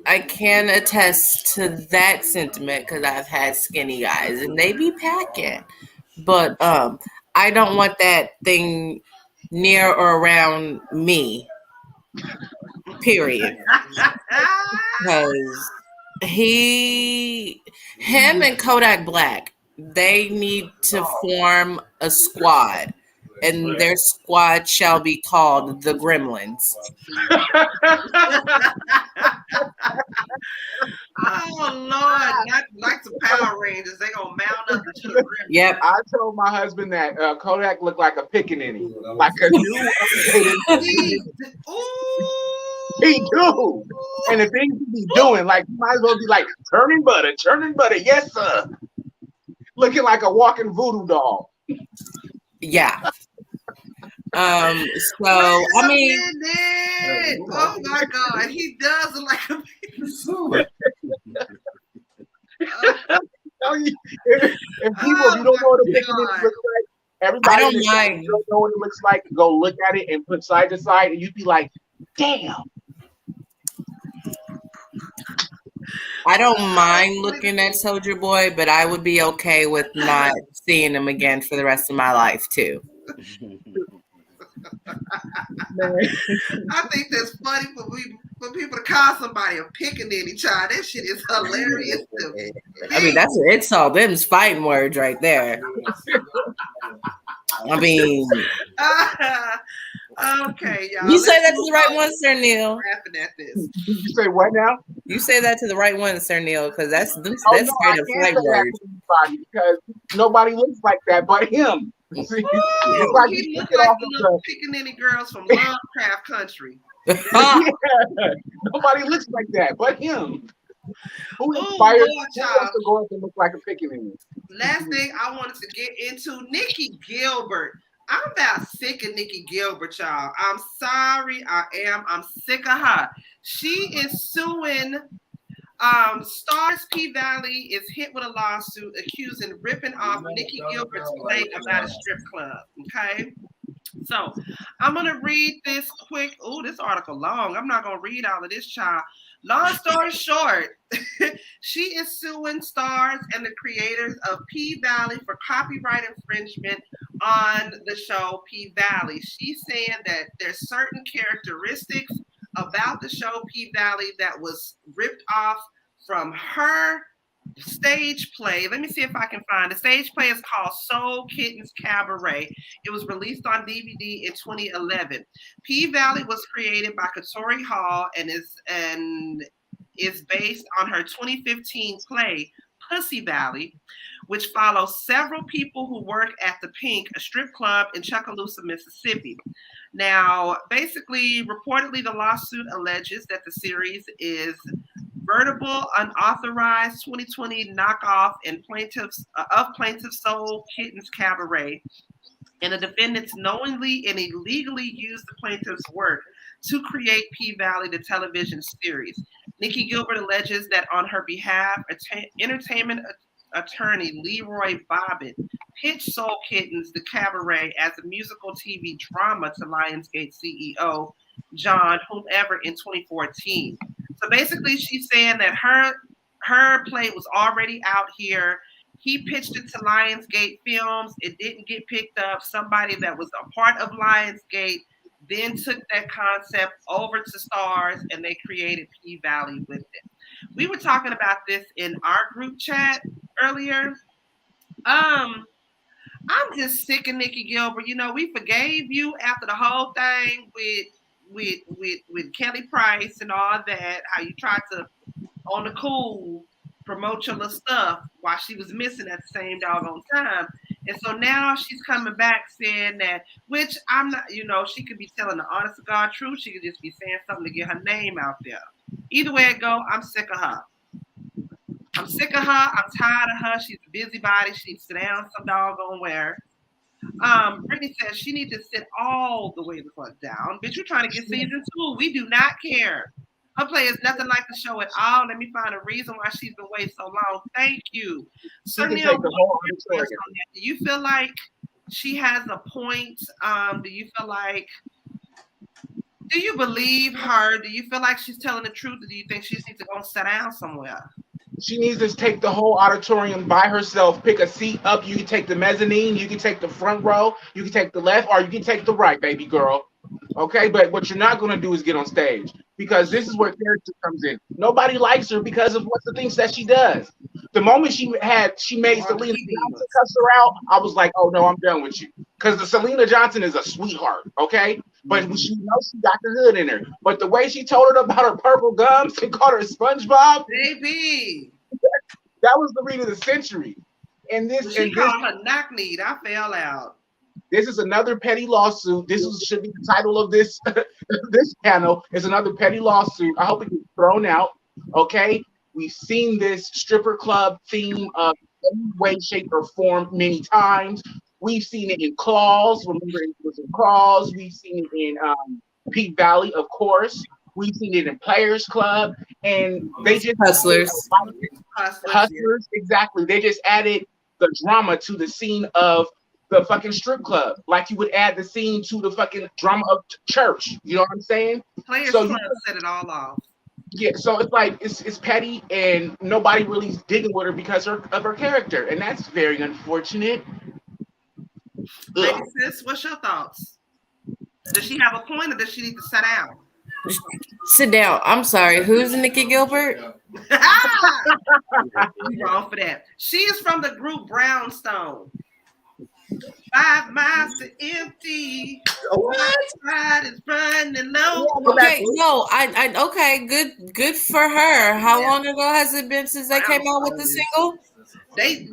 I can attest to that sentiment because I've had skinny guys and they be packing. But I don't want that thing near or around me. Period. Because him and Kodak Black, they need to form a squad, and their squad shall be called the Gremlins. Oh Lord, not like the Power Rangers. They gonna mount up to the Gremlins. Yep. I told my husband that Kodak looked like a pickaninny, like a new. Ooh. He do. And the things he be doing, like, you might as well be like, churning butter, yes, sir. Looking like a walking voodoo doll. Yeah. So I mean, oh my God, he does look like a if people, if you don't know what a pickaninny looks like, everybody I don't mind. Don't know what it looks like, go look at it and put side to side, and you'd be like, damn. I don't mind looking at Soldier Boy, but I would be okay with not seeing him again for the rest of my life too. I think that's funny for people to call somebody a pickaninny child. That shit is hilarious to me. I mean, it's all them's fighting words right there. I mean, okay, y'all. You say that to the right one, Sir Neale. Laughing at this. You say what now? You say that to the right one, Sir Neale, because that's straight up fight words. Because nobody looks like that but him. See, it's like he looks like the little pickaninny girls from Lovecraft Country. Yeah, nobody looks like that but him. Who inspired to go up and look like a pickaninny? Last thing I wanted to get into, Nicci Gilbert. I'm about sick of Nicci Gilbert, y'all. I'm sorry, I'm sick of her. She is suing Stars P Valley is hit with a lawsuit accusing ripping off Nicci Gilbert's play about a strip club. Okay. So I'm gonna read this quick. Oh, this article long. I'm not gonna read all of this, child. Long story short, she is suing Stars and the creators of P Valley for copyright infringement on the show P Valley. She's saying that there's certain characteristics about the show P Valley that was ripped off from her stage play. Let me see if I can find the stage play. Is called Soul Kittens Cabaret. It was released on DVD in 2011. P Valley was created by Katori Hall and is based on her 2015 play Pussy Valley, which follows several people who work at the Pink, a strip club in Chucalissa, Mississippi. Now, basically, reportedly, the lawsuit alleges that the series is veritable, unauthorized 2020 knockoff and plaintiffs Soul Kittens Cabaret, and the defendants knowingly and illegally used the plaintiff's work to create P Valley, the television series. Nicci Gilbert alleges that on her behalf, entertainment attorney Leroy Bobbitt pitched Soul Kittens, the cabaret, as a musical TV drama to Lionsgate CEO John whomever in 2014. So basically, she's saying that her play was already out here. He pitched it to Lionsgate Films. It didn't get picked up. Somebody that was a part of Lionsgate then took that concept over to Stars, and they created P Valley with it. We were talking about this in our group chat earlier. I'm just sick of Nicci Gilbert. You know, we forgave you after the whole thing with Kelly Price and all that, how you tried to, on the cool, promote your little stuff while she was missing at the same doggone time. And so now she's coming back saying that, which I'm not, you know, she could be telling the honest to God truth. She could just be saying something to get her name out there. Either way it go, I'm sick of her. I'm sick of her. I'm tired of her. She's a busybody. She needs to sit down some doggone where. Brittany says she needs to sit all the way the fuck down. Bitch, you're trying to get season 2. We do not care. Her play is nothing like the show at all. Let me find a reason why she's been waiting so long. Thank you. So Neale, do you feel like she has a point? Do you believe her? Do you feel like she's telling the truth, or do you think she needs to go sit down somewhere? She needs to take the whole auditorium by herself, pick a seat up. You can take the mezzanine, you can take the front row, you can take the left, or you can take the right, baby girl. Okay, but what you're not going to do is get on stage, because this is where character comes in. Nobody likes her because of what the things that she does. The moment she made Selena Johnson cuss her out, I was like, oh no, I'm done with you. Because the Selena Johnson is a sweetheart, okay? But she knows she got the hood in her. But the way she told her about her purple gums and called her SpongeBob, baby, that was the read of the century. And this, she called her knock-kneed. I fell out. This is another petty lawsuit. Should be the title of this this panel. Is another petty lawsuit. I hope it gets thrown out. Okay, we've seen this stripper club theme of any way, shape, or form many times. We've seen it in Claws. Remember, it was in Claws. We've seen it in Peak Valley, of course. We've seen it in Players Club, and they just Hustlers. Hustlers, exactly. They just added the drama to the scene of the fucking strip club, like you would add the scene to the fucking drama of church. You know what I'm saying? Players Club set it all off. Yeah, so it's like it's petty, and nobody really's digging with her because of her character, and that's very unfortunate. Lady sis, what's your thoughts? Does she have a point, or does she need to sit down? Sit down. I'm sorry. Who's Nicci Gilbert? You're wrong for that. She is from the group Brownstone. 5 miles to empty. What? Pride is running low. Okay, no, I okay, good for her. How long ago has it been since they came out with the single? They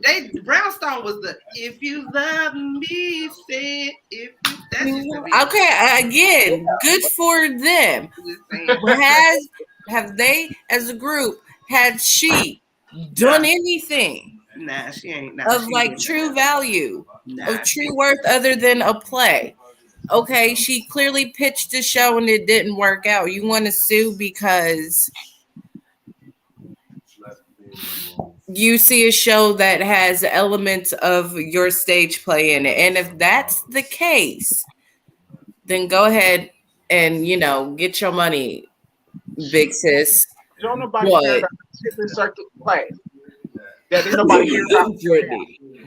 Brownstone was the "If You Love Me, say if you." Okay, again, good for them. Have they, as a group, had she done anything? Nah, she ain't. Of like true value, of true worth, other than a play. Okay, she clearly pitched a show and it didn't work out. You want to sue because you see a show that has elements of your stage play in it. And if that's the case, then go ahead and, get your money, big sis. Don't nobody care about the shipping circuit play. That ain't nobody care about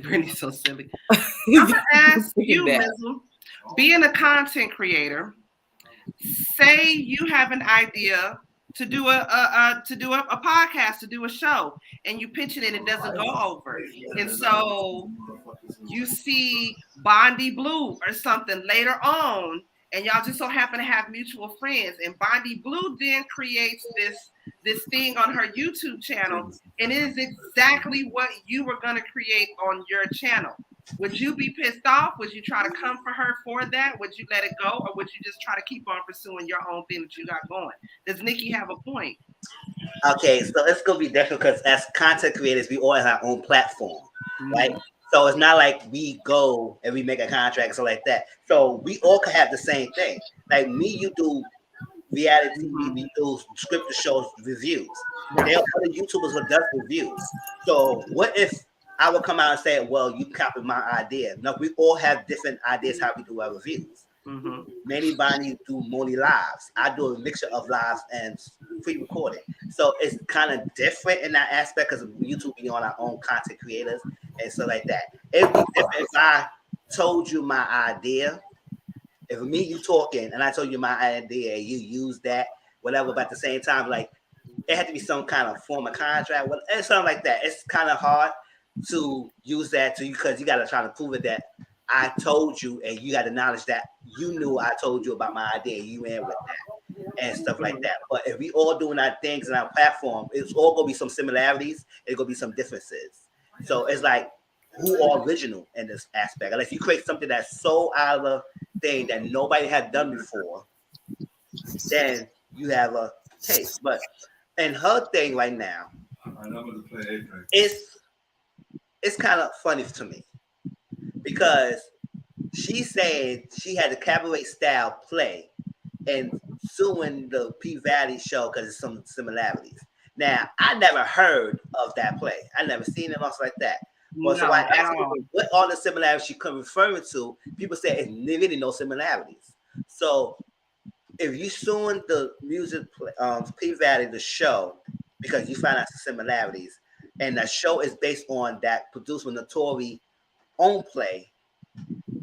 Brittany's so silly. I'm gonna ask you, Mizzle, being a content creator, say you have an idea to do a podcast, to do a show, and you pitch it and it doesn't go over. And so you see Bondi Blue or something later on, and y'all just so happen to have mutual friends. And Bondi Blue then creates this thing on her YouTube channel, and it is exactly what you were going to create on your channel. Would you be pissed off? Would you try to come for her for that? Would you let it go, or would you just try to keep on pursuing your own thing that you got going? Does Nicci have a point? Okay, so it's gonna be different because as content creators, we all have our own platform, right? So it's not like we go and we make a contract or like that. So we all can have the same thing. Like me, you do reality TV, we do scripted shows, reviews. There are other YouTubers who does reviews. So what if I would come out and say, well, you copied my idea? No, we all have different ideas how we do our reviews. Many Bonnie do only lives. I do a mixture of lives and pre-recorded. So it's kind of different in that aspect because YouTube be on our own content creators and stuff like that. It'd be different if I told you my idea. If me, you talking, and I told you my idea, and you use that, whatever, but at the same time, like, it had to be some kind of form of contract, and something like that. It's kind of hard to use that to you because you got to try to prove it that I told you, and you got to acknowledge that you knew I told you about my idea, and you ran with that, and stuff like that. But if we all doing our things in our platform, it's all going to be some similarities, it's going to be some differences. So it's like, who are original in this aspect? Like, if you create something that's so out of the thing that nobody had done before, then you have a taste. But in her thing right now, it's kind of funny to me because she's saying she had a cabaret style play and suing the P Valley show because there's some similarities. Now, I never heard of that play. I never seen it also like that. Well, so I asked her what all the similarities she could refer to. People say it's really no similarities. So if you suing the music P Valley, the show, because you find out the similarities, and the show is based on that produced with Notori own play,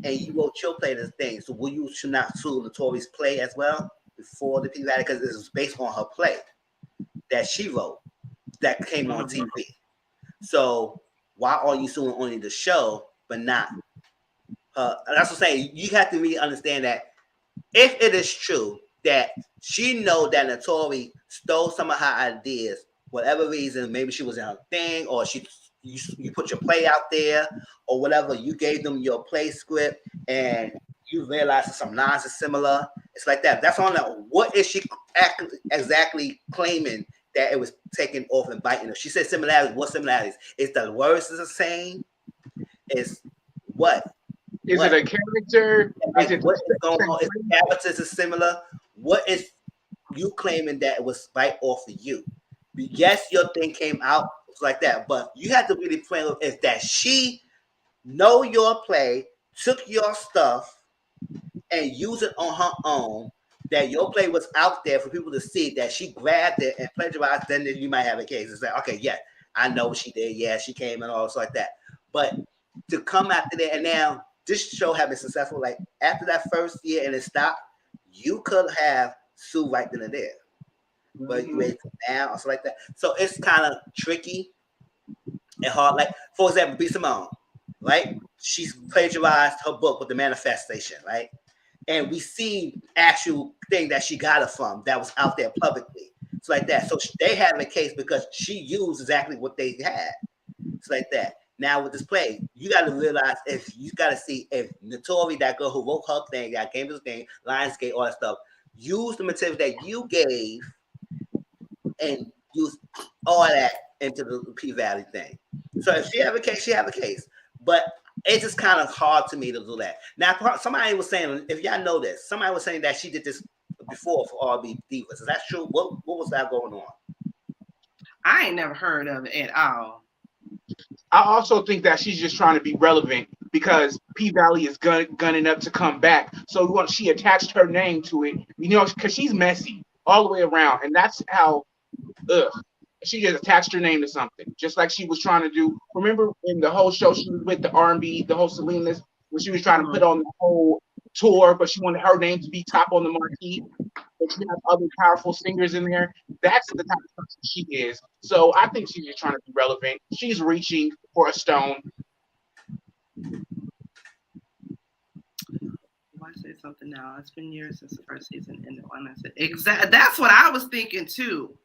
and you wrote your play this thing, so will you should not sue Notori's play as well before the P Valley because it was based on her play that she wrote that came on TV. So why are you suing only the show but not her? That's what I'm saying. You have to really understand that if it is true that she know that Notori stole some of her ideas, whatever reason, maybe she was in her thing or she you put your play out there or whatever. You gave them your play script and you realize some lines are similar. It's like that. That's on that. What is she exactly claiming that it was taken off and biting her? She said similarities. What similarities? Is the words the same? Is what? Is it a character? Like, what is going on? If the characters are similar, what is you claiming that it was right off of you? Yes, your thing came out like that, but you have to really play with is that she know your play, took your stuff, and use it on her own. That your play was out there for people to see. That she grabbed it and plagiarized. Then you might have a case and say, okay, yeah, I know what she did. Yeah, she came and all like that. But to come after that, and now this show have been successful. Like after that first year and it stopped, you could have sued right then and there. But you wait now or something like that. So it's kind of tricky and hard. Like, for example, B. Simone, right? She's plagiarized her book with the manifestation, right? And we see actual thing that she got it from that was out there publicly. It's like that. So they have a case because she used exactly what they had. It's like that. Now with this play, you got to realize you got to see if Notori, that girl who wrote her thing, that gave this thing, Lionsgate, all that stuff, use the material that you gave and use all that into the P-Valley thing. So if she have a case, she have a case. But it's just kind of hard to me to do that. Now, somebody was saying, if y'all know this, somebody was saying that she did this before for RB Divas. Is that true? What was that going on? I ain't never heard of it at all. I also think that she's just trying to be relevant because P-Valley is gunning up to come back. So she attached her name to it, because she's messy all the way around. And that's how, she just attached her name to something, just like she was trying to do. Remember in the whole show she was with the R&B, the whole Selena's, when she was trying to put on the whole tour, but she wanted her name to be top on the marquee. But she has other powerful singers in there. That's the type of person she is. So I think she's just trying to be relevant. She's reaching for a stone. Why say something now? It's been years since the first season ended. When I said exactly, that's what I was thinking too.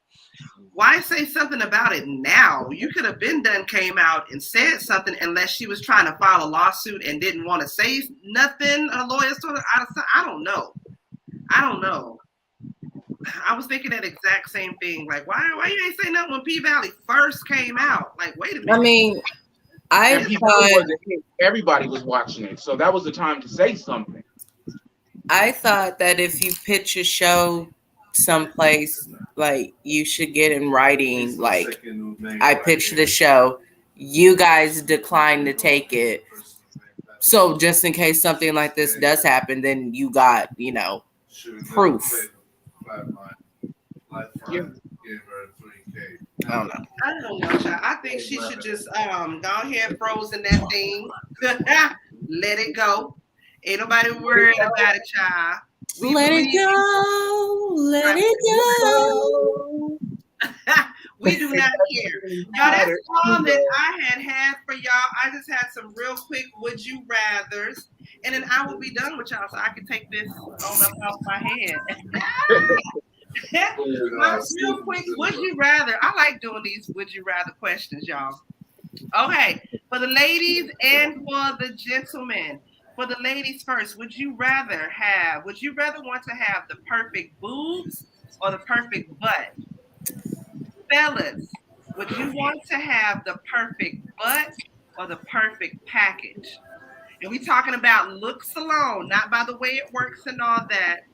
Why say something about it now? You could have been done, came out and said something, unless she was trying to file a lawsuit and didn't want to say nothing. Her lawyers told her, I don't know. I was thinking that exact same thing. Like, why you ain't say nothing when P-Valley first came out? Like, wait a minute. I mean, I thought everybody was watching it, so that was the time to say something. I thought that if you pitch a show someplace, like, you should get in writing, like, I pitched the show, you guys declined to take it. So just in case something like this does happen, then you got, proof. Yeah. I don't know. Child. I think she should just go ahead, frozen that thing. Let it go. Ain't nobody worried about it, child. Let it go. Let it go. We do not care. Y'all, that's all that I had for y'all. I just had some real quick would you rathers, and then I will be done with y'all so I can take this on up off my head. My real quick would you rather. I like doing these would you rather questions, y'all. Okay, for the ladies and for the gentlemen. For the ladies first, would you rather want to have the perfect boobs or the perfect butt? Fellas, would you want to have the perfect butt or the perfect package? And we talking about looks alone, not by the way it works and all that.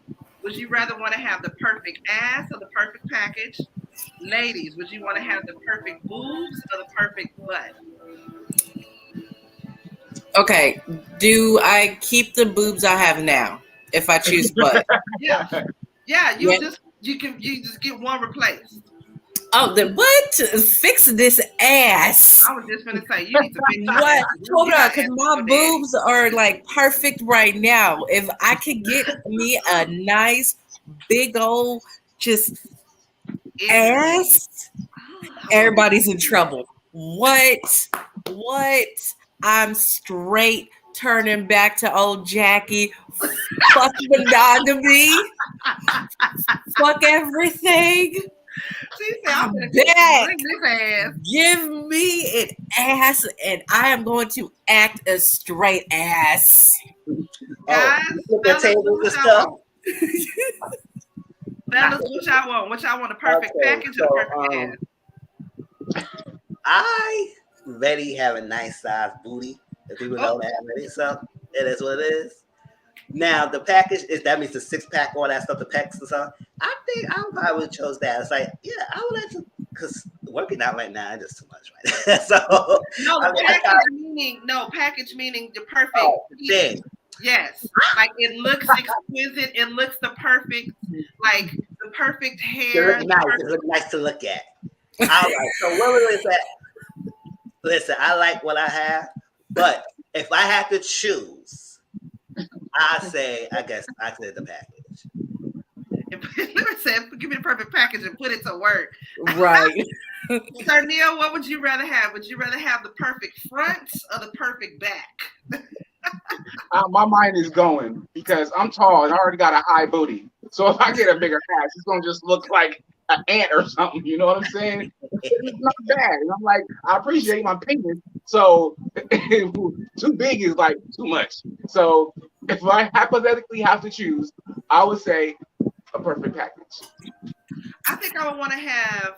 Would you rather want to have the perfect ass or the perfect package? Ladies, would you want to have the perfect boobs or the perfect butt? Okay, do I keep the boobs I have now if I choose butt? Yeah, you just get one replaced. Oh, then what? Fix this ass. I was just gonna say you need to fix what? Hold on, because my boobs are like perfect right now. If I could get me a nice big old just ass, everybody's in trouble. What? I'm straight turning back to old Jackie. Fuck monogamy. Fuck everything. She said, back. This ass. Give me an ass, and I am going to act a straight ass. Guys, the tables and stuff. Fellas, what y'all want? What y'all want? A perfect package or a perfect ass? I already have a nice size booty. If people know that already, so it is what it is. Now the package is that means the 6-pack, all that stuff, the packs and stuff. I think I probably would have chose that. It's like, yeah, I would like to, because working out right now is just too much right now. So package meaning the perfect thing. Yes, like it looks exquisite. It looks the perfect, like the perfect hair. It looks nice to look at. All right. So what was that? Listen, I like what I have, but if I had to choose, I say the package. Give me the perfect package and put it to work. Right. Sir Neale, what would you rather have? Would you rather have the perfect front or the perfect back? My mind is going because I'm tall and I already got a high booty. So if I get a bigger ass, it's gonna just look like an ant or something. You know what I'm saying? It's not bad. And I'm like, I appreciate my penis. So too big is like too much. So if I hypothetically have to choose, I would say a perfect package. I think I would want to have.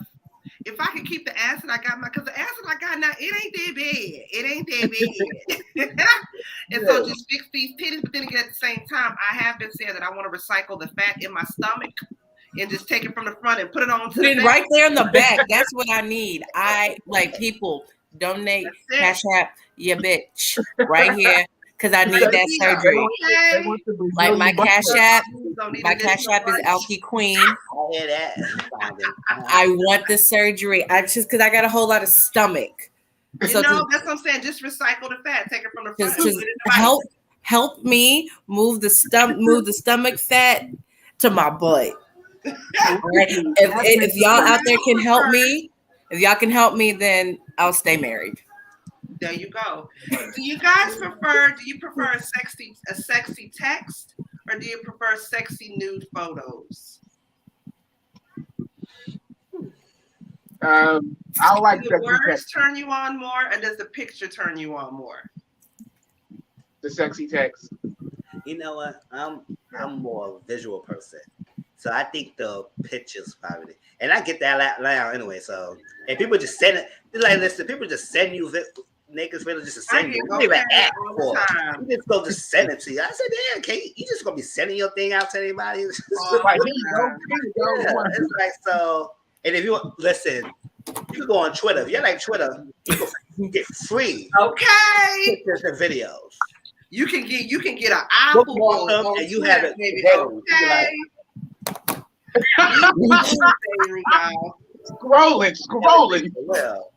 If I could keep the acid I got, because the acid I got now, it ain't that bad. It ain't that bad. And so just fix these titties, but then again, at the same time, I have been saying that I want to recycle the fat in my stomach and just take it from the front and put it on to the back. Right there in the back. That's what I need. I like people donate CashApp your bitch right here. Because I need that surgery. Okay. Like my CashApp is Alky Queen. I hear that. I want the surgery. Because I got a whole lot of stomach. That's what I'm saying. Just recycle the fat. Take it from the front. Help me move the stomach fat to my butt. Right? If y'all out there can help me, then I'll stay married. There you go. Do you prefer a sexy text or do you prefer sexy nude photos? I like do the words turn you on more or does the picture turn you on more? The sexy text. You know what? I'm more of a visual person. So I think the pictures probably, and I get that now anyway. So and people just send it, like listen, people just send you niggas really just to send you. You just go just send it to you. I said, man, you just gonna be sending your thing out to anybody? It's like so. And if you listen, you can go on Twitter. If you like Twitter, you can get free pictures and videos. You can get an Apple and you have it. Baby. Scrolling. Well,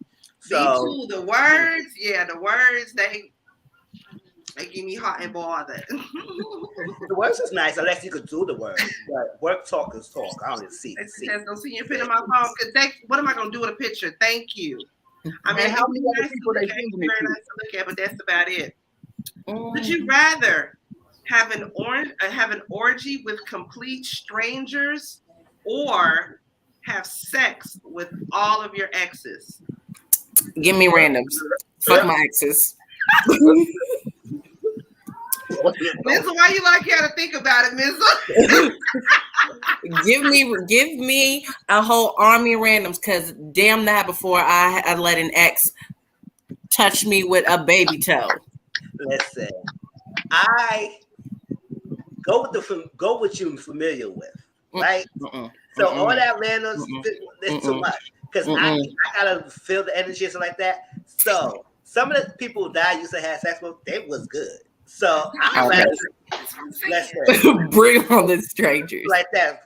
so the words, they give me hot and bothered. The words is nice unless you could do the words. But work talk is talk. I don't even see. Don't see you put in my phone. What am I gonna do with a picture? Thank you. I mean, how many other people they sending it to? Nice to look at, but that's about it. Would you rather have an orgy with complete strangers or have sex with all of your exes? Give me randoms. Fuck my exes. Mizzle, why you like you to think about it, Mizzle? give me a whole army of randoms, because damn that before I let an ex touch me with a baby toe. Listen, I go with you familiar with, right? So all that randoms is too much, because I gotta feel the energy and stuff like that. So some of the people that I used to have sex with, they was good. So I'm bring on the strangers like that.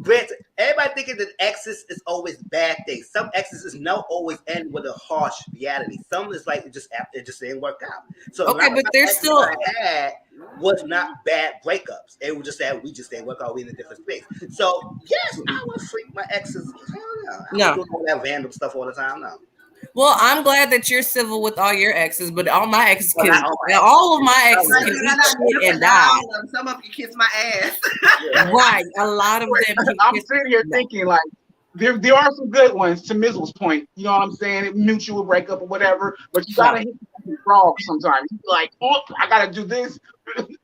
Granted, everybody thinking that exes is always bad things. Some exes is not always end with a harsh reality. Some is like it just didn't work out. So but there's still I had was not bad breakups. It was just that we just didn't work out. We in a different space. So yes, I would freak my exes. No, I don't do all that random stuff all the time. No. Well, I'm glad that you're civil with all your exes, but all my exes can all of my exes can eat shit and die. Some of you kiss my ass. Right. A lot of them. I'm sitting here thinking like, There are some good ones, to Mizzle's point. You know what I'm saying? Mutual breakup or whatever, but you gotta hit the frog sometimes. You be like, oh, I gotta do this.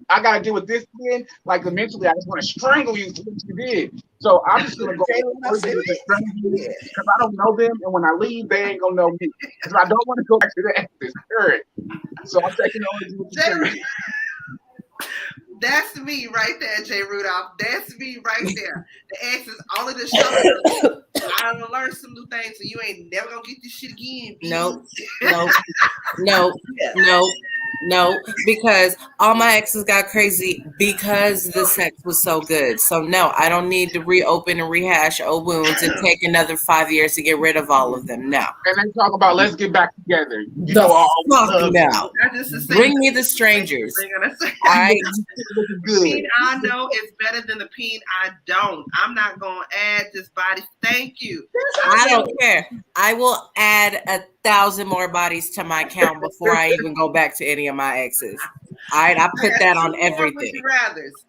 I gotta deal with this again. Like mentally, I just want to strangle you for what you did. So I'm just gonna go because I don't know them, and when I leave, they ain't gonna know me. Because I don't want to go back to the exes. Period. So I'm taking over what you're saying. That's me right there, Jay Rudolph. That's me right there. The ex is all of the show. I done learned some new things, so you ain't never gonna get this shit again. No, because all my exes got crazy because the sex was so good. So no, I don't need to reopen and rehash old wounds and take another 5 years to get rid of all of them. No. And then talk about let's get back together. You the know, fuck no. Bring me the strangers. Peen I know is better than the peen I don't. I'm not gonna add this body. Thank you. I don't care. I will add 1,000 more bodies to my count before I even go back to any of my exes. All right, I put that on everything.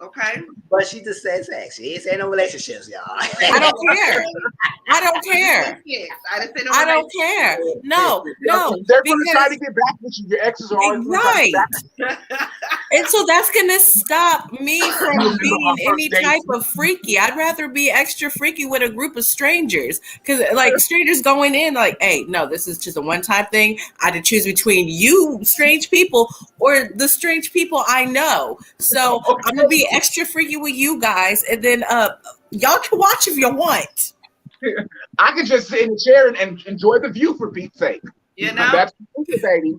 Okay. But she just said sex. She ain't say no relationships, y'all. I don't care. I don't care. I don't care. No. They're going to try to get back with you. Your exes are always right. And so that's going to stop me from being any type of freaky. I'd rather be extra freaky with a group of strangers. Because, like, strangers going in, like, hey, no, this is just a one-time thing. I had to choose between you strange people or the strange people I know. So I'm going to be extra freaky with you guys. And then y'all can watch if you want. I can just sit in a chair and enjoy the view for Pete's sake. You know? That's baby.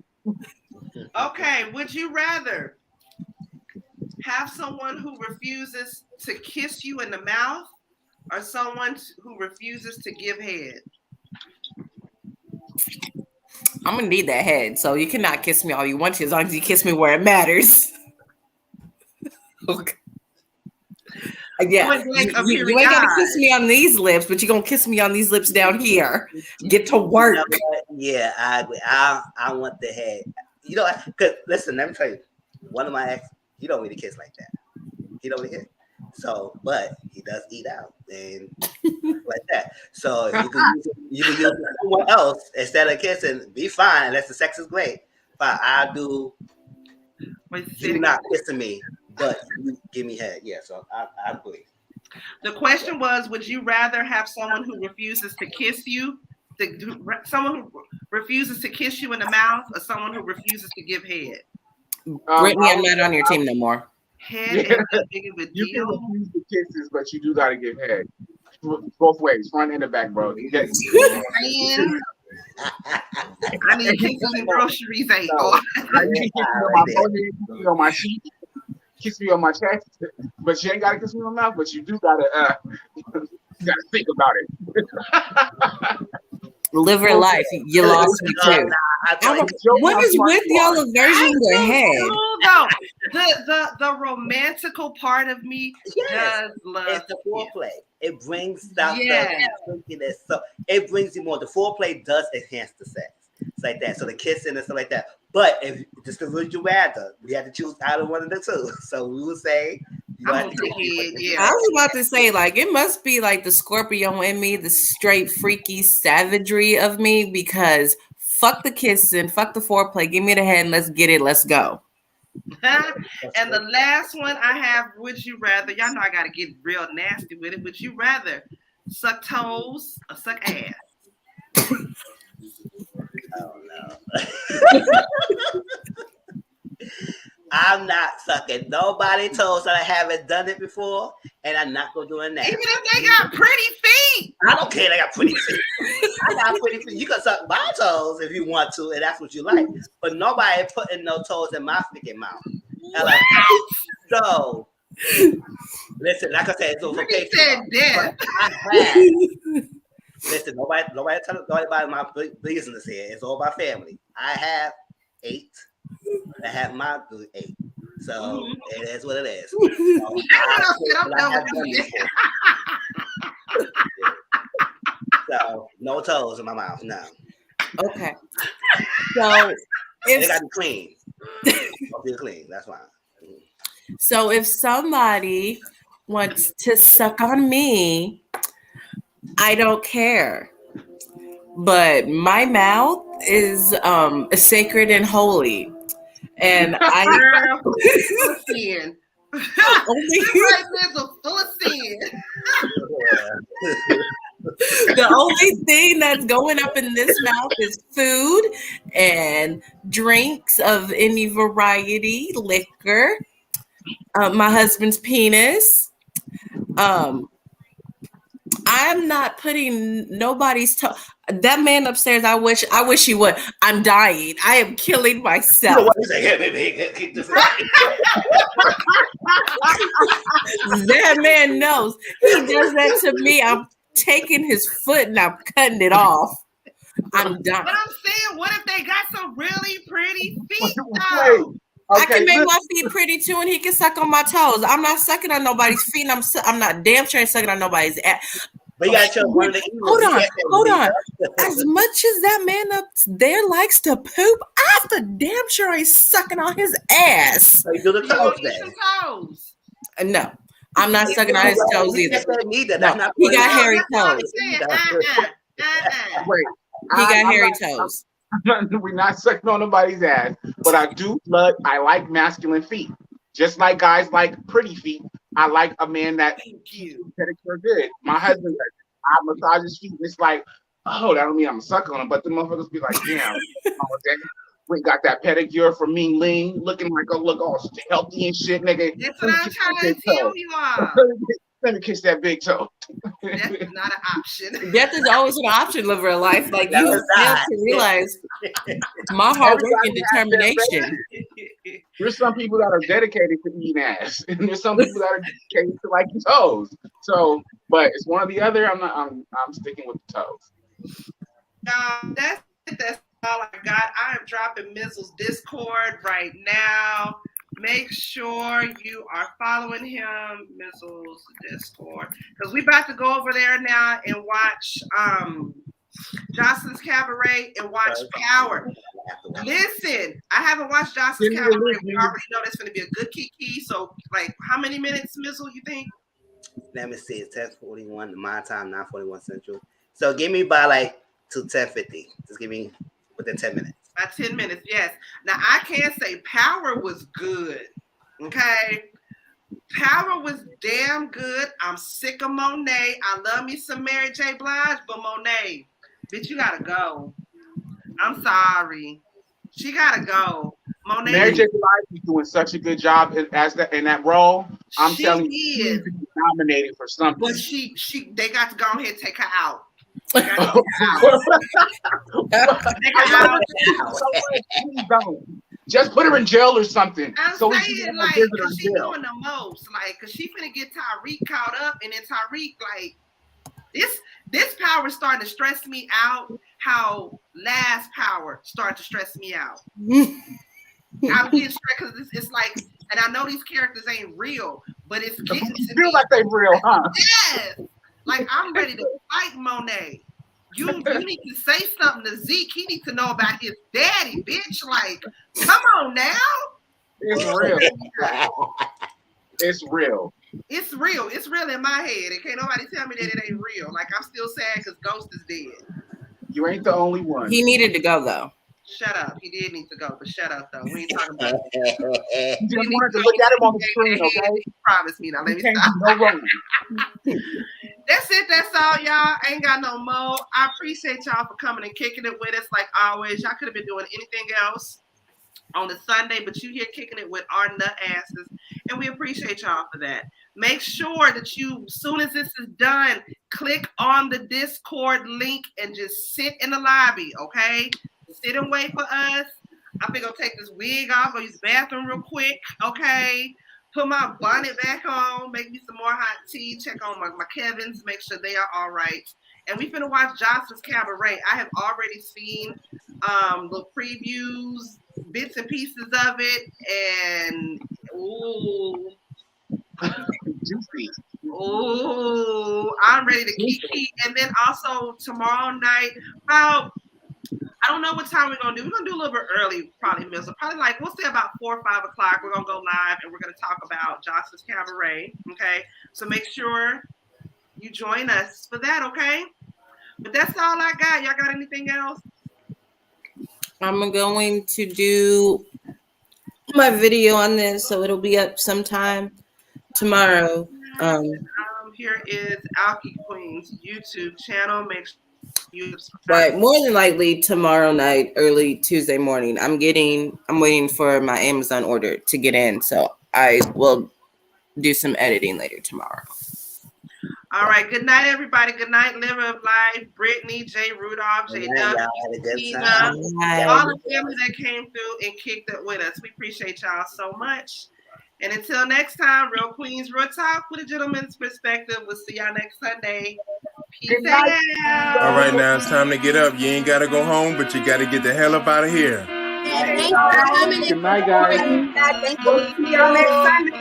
Okay, would you rather have someone who refuses to kiss you in the mouth or someone who refuses to give head? I'm gonna need that head, so you cannot kiss me all you want to, as long as you kiss me where it matters. Okay. Yeah, you ain't gonna kiss me on these lips, but you're gonna kiss me on these lips down here. Get to work. Yeah, I agree. I want the head. You know, because listen, let me tell you, one of my ex, he don't really kiss like that. He don't really kiss. So, but he does eat out and like that. So you can use someone else instead of kissing. Be fine unless the sex is great. But I do. You not kissing me, but you give me head. Yeah. So I agree. The question was: would you rather have someone who refuses to kiss you, someone who refuses to kiss you in the mouth, or someone who refuses to give head? Brittany, I'm not on your team no more. Head is a big of a You deal. can refuse the kisses, but you do gotta give head. Both ways, front and the back, bro. I need kisses and groceries. Ain't I need to kiss me on my forehead, kiss me on my cheek, kiss me on my chest, but you ain't gotta kiss me on my mouth. But you do gotta think about it. Live your life. You lost me too. What is with y'all aversion to head? The romantical part of me does love it's the foreplay. It brings stuff. So it brings you more. The foreplay does enhance the sex. It's like that. So the kissing and stuff like that. But if just because would you rather, we had to choose out of one of the two. So we would say. I was about to say, like, it must be like the Scorpio in me, the straight freaky savagery of me, because fuck the kissing, fuck the foreplay, give me the head and let's get it, let's go. And the last one I have, would you rather, y'all know I gotta get real nasty with it, would you rather suck toes or suck ass? Oh no. I'm not sucking nobody toes that I haven't done it before, and I'm not gonna do it now. Even if they got pretty feet. I don't care. They got pretty feet. I got pretty feet. You can suck my toes if you want to, and that's what you like. But nobody putting no toes in my freaking mouth. Like, so, listen, like I said, it's okay. Listen, nobody tell nobody about my business here. It's all about family. I have 8. I have my good 8. So it is what it is. So no toes in my mouth, no. Okay. So they gotta be clean. Be clean, that's fine. So if somebody wants to suck on me, I don't care. But my mouth is sacred and holy. And I Girl, full of sin. Right there's a full of sin. The only thing that's going up in this mouth is food and drinks of any variety, liquor, my husband's penis. I'm not putting nobody's toe. That man upstairs, I wish he would. I'm dying. I am killing myself. You know what? He's like, hey, baby, keep this. That man knows. He does that to me. I'm taking his foot and I'm cutting it off. I'm done. But I'm saying, what if they got some really pretty feet though? I can make my feet pretty too, and he can suck on my toes. I'm not sucking on nobody's feet. I'm not damn sure sucking on nobody's ass. But you gotta show one of the Hold on. As much as that man up there likes to poop, I for damn sure ain't sucking on his ass. So you do the toes then. No, I'm not sucking on his toes either. No, he got hairy toes. Wait, he got hairy toes. We're not sucking on nobody's ass, but I like masculine feet. Just like guys like pretty feet, I like a man that pedicure good. My husband, I massage his feet, and it's like, oh, that don't mean I'm sucking on him, but the motherfuckers be like, damn, we got that pedicure from Ming Ling, looking like look all healthy and shit, nigga. That's what I'm trying to tell you all. Let me kiss that big toe. That's not an option. Death is always an option, live real life. Like you have to realize my hard work and determination. There's some people that are dedicated to eating ass, and there's some people that are dedicated to liking toes. So, but it's one or the other. I'm sticking with the toes. That's all I got. I am dropping Mizzle's Discord right now. Make sure you are following him, Mizzle's Discord, because we about to go over there now and watch Jocelyn's Cabaret and watch Power. Listen, I haven't watched Jocelyn's Cabaret. We already know that's going to be a good kiki. So, like, how many minutes, Mizzle, you think? Let me see. It's 10:41 my time, 9:41 Central. So give me by like to 10:50. Just give me within 10 minutes. By 10 minutes, yes. Now, I can't say Power was good, okay? Power was damn good. I'm sick of Monet. I love me some Mary J. Blige, but Monet, bitch, you gotta go. I'm sorry. She gotta go. Monet. Mary J. Blige is doing such a good job in that role. I'm telling you, she needs to be nominated for something. But they got to go ahead and take her out. Just put her in jail or something. I'm so saying, like, cause she's doing the most, like, cause she finna get Tyreek caught up, and then Tyreek, like, this Power starting to stress me out. How last Power started to stress me out. I'm getting stressed because it's like, and I know these characters ain't real, but it's getting to feel like they real, huh? Yes. Like, I'm ready to fight Monet. You need to say something to Zeke. He needs to know about his daddy, bitch. Like, come on now. It's real. It's real. It's real. It's real in my head. And can't nobody tell me that it ain't real. Like, I'm still sad because Ghost is dead. You ain't the only one. He needed to go, though. Shut up. He did need to go, but shut up, though. We ain't talking about it. You just wanted to look at him on the screen, okay? Promise me. Now, let me stop. No wrong. That's it. That's all, y'all. I ain't got no more. I appreciate y'all for coming and kicking it with us like always. Y'all could have been doing anything else on the Sunday, but you here kicking it with our nut asses, and we appreciate y'all for that. Make sure that you, as soon as this is done, click on the Discord link and just sit in the lobby, okay? Sit and wait for us. I'm gonna take this wig off, go use the bathroom real quick, okay? Put my bonnet back on, make me some more hot tea, check on my Kevins, make sure they are all right. And we finna watch Jocelyn's Cabaret. I have already seen little previews, bits and pieces of it, and ooh. Juicy. Ooh, I'm ready to kiki. And then also tomorrow night, I don't know what time we're gonna do. We're gonna do a little bit early, probably, Mizzle. Probably like we'll say about 4 or 5 o'clock. We're gonna go live and we're gonna talk about Jocelyn's Cabaret. Okay, so make sure you join us for that, okay? But that's all I got. Y'all got anything else? I'm going to do my video on this, so it'll be up sometime tomorrow. Here is Alki Queen's YouTube channel. Make sure you subscribe. But more than likely tomorrow night, early Tuesday morning. I'm waiting for my Amazon order to get in, so I will do some editing later tomorrow. All right. Good night, everybody. Good night, Liver of Life, Brittany, J. Rudolph, JW, Tina, all the family that came through and kicked it with us. We appreciate y'all so much. And until next time, Real Queens Real Talk with a gentleman's perspective. We'll see y'all next Sunday. Peace out. All right, now it's time to get up. You ain't got to go home, but you got to get the hell up out of here. Good night, guys. We'll see y'all next Sunday.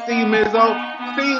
See you, Mizzle. See you.